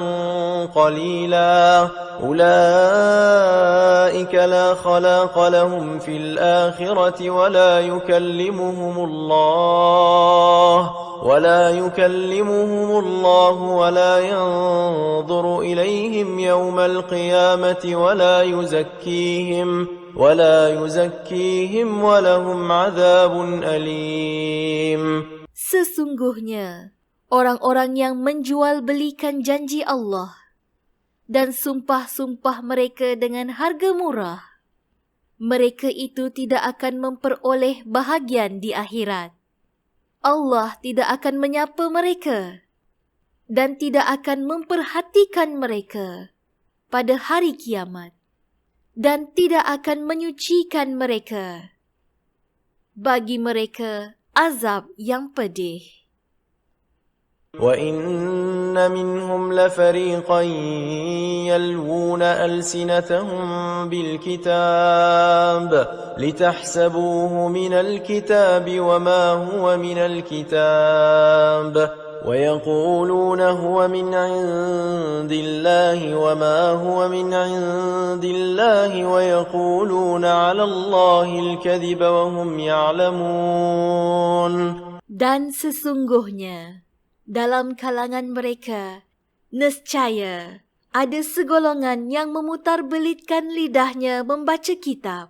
قليلا أولئك لا خلاق لهم في الآخرة ولا يكلمهم الله ولا ينظر إليهم يوم القيامة ولا يزكيهم ولهم عذاب أليم. Sesungguhnya, orang-orang yang menjual belikan janji Allah dan sumpah-sumpah mereka dengan harga murah, mereka itu tidak akan memperoleh bahagian di akhirat. Allah tidak akan menyapa mereka dan tidak akan memperhatikan mereka pada hari kiamat, dan tidak akan menyucikan mereka. Bagi mereka azab yang pedih. وَإِنَّ مِنْهُمْ لَفَرِيقًا يَلْوُونَ أَلْسِنَتَهُم بِالْكِتَابِ لِتَحْسَبُوهُ مِنَ الْكِتَابِ وَمَا هُوَ مِنَ الْكِتَابِ وَيَقُولُونَ هُوَ مِنْ عِندِ اللَّهِ وَمَا هُوَ مِنْ عِندِ اللَّهِ وَيَقُولُونَ عَلَى اللَّهِ الْكَذِبَ وَهُمْ يَعْلَمُونَ. Dan sesungguhnya dalam kalangan mereka nescaya ada segolongan yang memutarbelitkan lidahnya membaca kitab,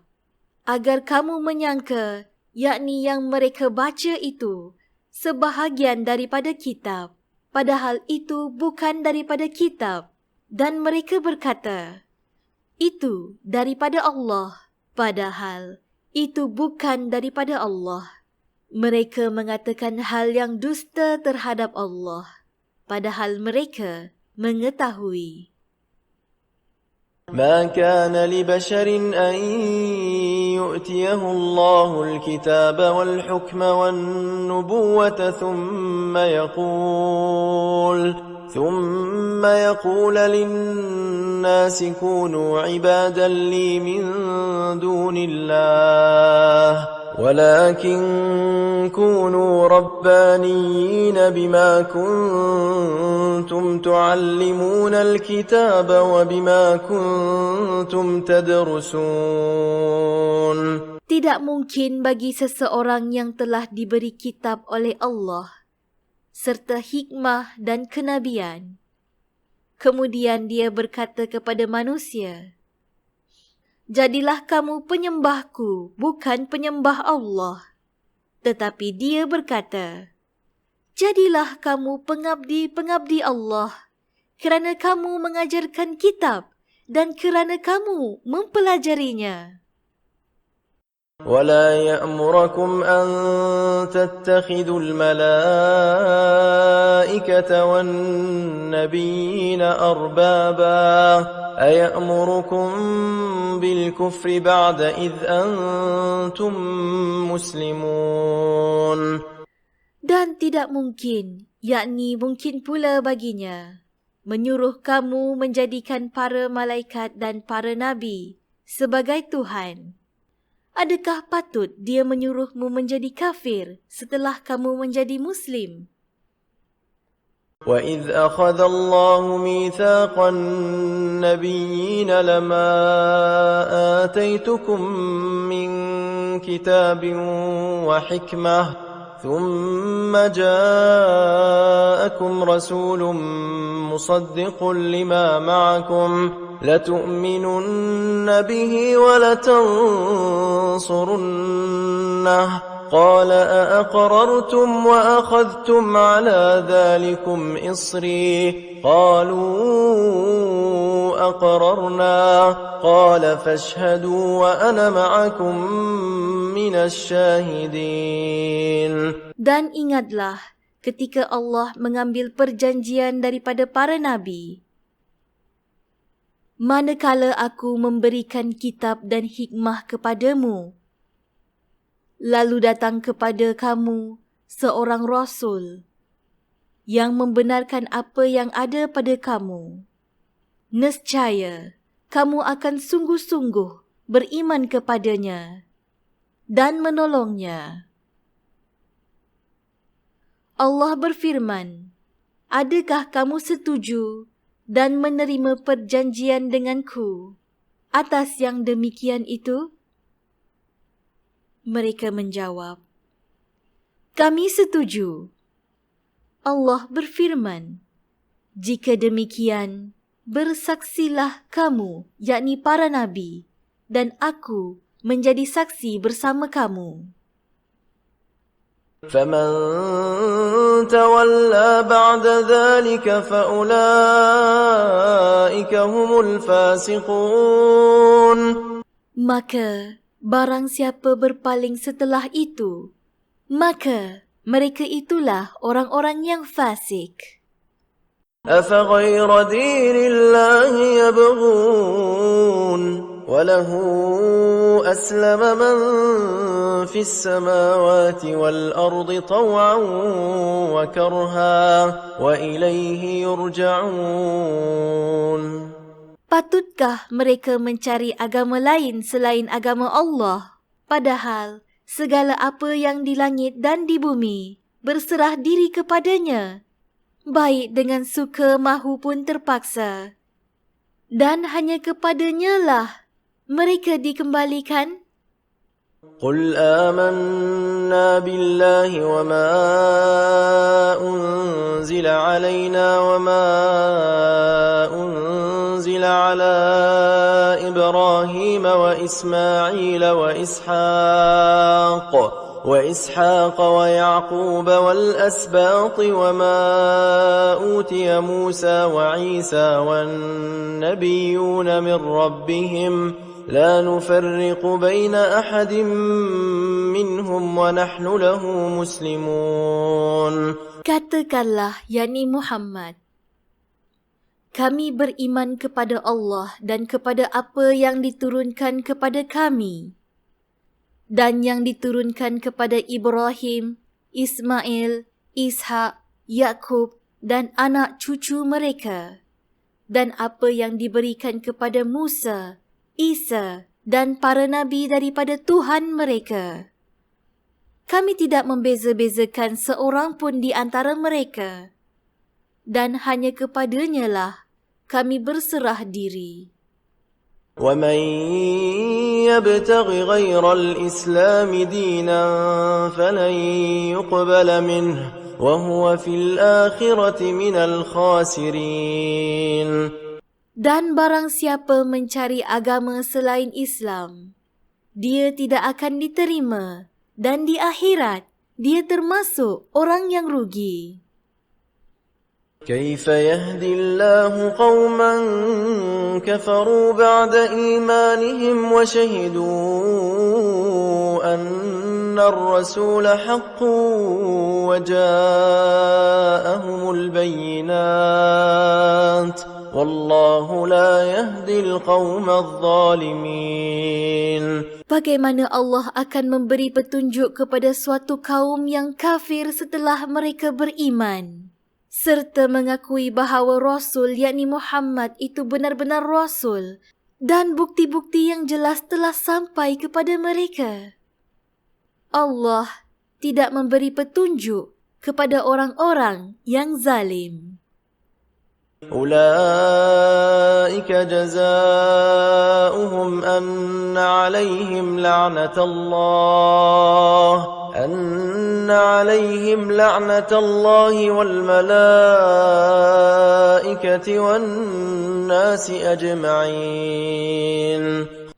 agar kamu menyangka, yakni yang mereka baca itu sebahagian daripada kitab, padahal itu bukan daripada kitab. Dan mereka berkata, itu daripada Allah, padahal itu bukan daripada Allah. Mereka mengatakan hal yang dusta terhadap Allah, padahal mereka mengetahui. ما كان لبشر أن يؤتيه الله الكتاب والحكم والنبوة ثم يقول للناس كونوا عبادا لي من دون الله ولكن كونوا ربانيين بما كنتم تعلمون الكتاب وبما كنتم تدرسون. Tidak mungkin bagi seseorang yang telah diberi kitab oleh Allah serta hikmah dan kenabian, kemudian dia berkata kepada manusia, jadilah kamu penyembahku, bukan penyembah Allah. Tetapi dia berkata, jadilah kamu pengabdi-pengabdi Allah, kerana kamu mengajarkan kitab dan kerana kamu mempelajarinya. ولا يأمركم أن تتخذوا الملائكة والنبيين أربابا أيأمركم بالكفر بعد إذ أنتم مسلمون. Dan tidak mungkin, yakni mungkin pula baginya, menyuruh kamu menjadikan para malaikat dan para nabi sebagai Tuhan. Adakah patut dia menyuruhmu menjadi kafir setelah kamu menjadi Muslim? وَإِذْ أَخَذَ اللَّهُ مِيثَاقَ النَّبِيِّينَ لَمَا آتَيْتُكُم مِّن كِتَابٍ وَحِكْمَةٍ ثُمَّ جَاءَكُمْ رَسُولٌ مُّصَدِّقٌ لِّمَا مَعَكُمْ لَتُؤْمِنُنَّ بِهِ وَلَتَنصُرُنَّهُ قال أأقررتم وأخذتم على ذلكم إصري قالوا أقررنا قال فاشهدوا وأنا معكم من الشاهدين. Dan ingatlah ketika Allah mengambil perjanjian daripada para nabi, manakala aku memberikan kitab dan hikmah kepadamu, lalu datang kepada kamu seorang Rasul yang membenarkan apa yang ada pada kamu. Nescaya kamu akan sungguh-sungguh beriman kepadanya dan menolongnya. Allah berfirman, adakah kamu setuju dan menerima perjanjian denganku atas yang demikian itu? Mereka menjawab, kami setuju. Allah berfirman, jika demikian, bersaksilah kamu, yakni para nabi, dan aku menjadi saksi bersama kamu. فَمَنْ تَوَلَّى بَعْدَ ذَلِكَ فَأُولَئِكَ هُمُ الْفَاسِقُونَ. Maka barang siapa berpaling setelah itu, maka mereka itulah orang-orang yang fasik. أَفَغَيْرَ دِينِ اللَّهِ يَبْغُونَ وَلَهُ أَسْلَمَ مَنْ فِي السَّمَاوَاتِ وَالْأَرْضِ طَوْعًا وَكَرْهًا وَإِلَيْهِ يُرْجَعُونَ. Patutkah mereka mencari agama lain selain agama Allah, padahal segala apa yang di langit dan di bumi berserah diri kepadanya, baik dengan suka mahupun terpaksa, dan hanya kepadanya lah mereka dikembalikan? قُلْ آمَنَّا بِاللَّهِ وَمَا أُنزِلَ عَلَيْنَا وَمَا أُنزِلَ عَلَى إِبْرَاهِيمَ وَإِسْمَاعِيلَ وَإِسْحَاقَ وَيَعْقُوبَ وَالْأَسْبَاطِ وَمَا أُوتِيَ مُوسَى وَعِيسَى وَالنَّبِيُّونَ مِنْ رَبِّهِمْ لا نفرق بين أحد منهم ونحن له مسلمون. Katakanlah, yakni Muhammad, kami beriman kepada Allah dan kepada apa yang diturunkan kepada kami dan yang diturunkan kepada Ibrahim, Ismail, Ishak, Yakub dan anak cucu mereka, dan apa yang diberikan kepada Musa, Isa dan para nabi daripada Tuhan mereka. Kami tidak membeza-bezakan seorang pun di antara mereka, dan hanya kepadanya lah kami berserah diri. وَمَنْ يَبْتَغِ غَيْرَ الْإِسْلَامِ دِينًا فَلَنْ يُقْبَلَ مِنْهُ وَهُوَ فِي الْآخِرَةِ مِنَ الْخَاسِرِينَ. Dan barang siapa mencari agama selain Islam, dia tidak akan diterima, dan di akhirat dia termasuk orang yang rugi. كيف يهدي الله قوما كفروا بعد إيمانهم وشهدوا أن الرسول حق وجاءهم البينات والله لا يهدي القوم الظالمين. Bagaimana Allah akan memberi petunjuk kepada suatu kaum yang kafir setelah mereka beriman, serta mengakui bahawa Rasul yakni Muhammad itu benar-benar Rasul dan bukti-bukti yang jelas telah sampai kepada mereka? Allah tidak memberi petunjuk kepada orang-orang yang zalim. أولئك جزاؤهم أن عليهم لعنة الله والملائكة والناس أجمعين.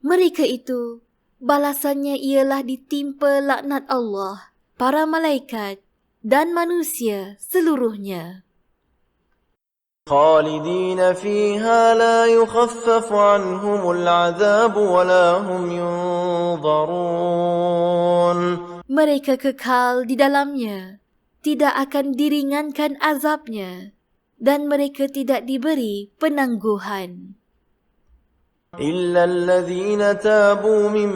Mereka itu balasannya ialah ditimpa laknat Allah, para malaikat dan manusia seluruhnya. خالدين فيها لا يخفف عنهم العذاب ولا هم ينظرون. Mereka kekal di dalamnya, tidak akan diringankan azabnya, dan mereka tidak diberi penangguhan. إلا الذين تابوا من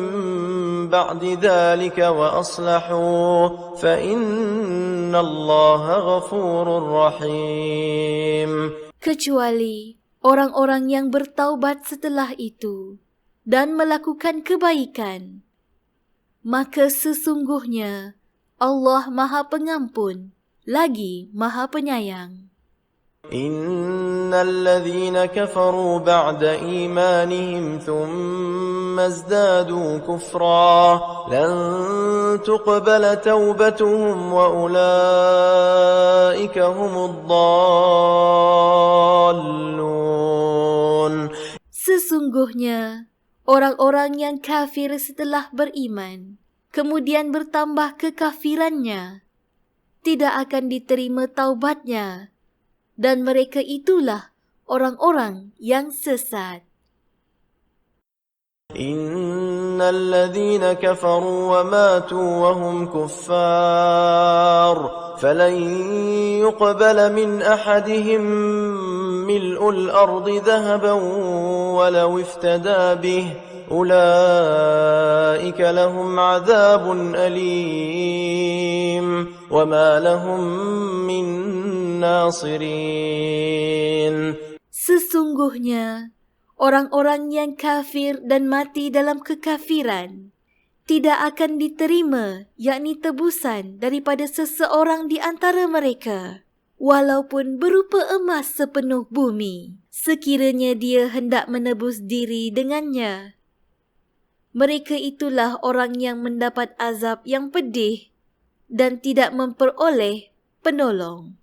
بعد ذلك وأصلحوا فإن الله غفور رحيم. Kecuali orang-orang yang bertaubat setelah itu dan melakukan kebaikan, maka sesungguhnya Allah Maha Pengampun lagi Maha Penyayang. إن الذين كفروا بعد إيمانهم ثم ازدادوا كفرا لن تقبل توبتهم وأولئك هم الضالون. Sesungguhnya orang-orang yang kafir setelah beriman kemudian bertambah kekafirannya tidak akan diterima taubatnya, dan mereka itulah orang-orang yang sesat. إن الذين كفروا وماتوا وهم كفار فلن يقبل من أحدهم ملء الأرض ذهبا ولو افتدى به أولئك لهم عذاب أليم وما لهم من ناصرين. Sesungguhnya orang-orang yang kafir dan mati dalam kekafiran tidak akan diterima yakni tebusan daripada seseorang di antara mereka, walaupun berupa emas sepenuh bumi, sekiranya dia hendak menebus diri dengannya. Mereka itulah orang yang mendapat azab yang pedih dan tidak memperoleh penolong.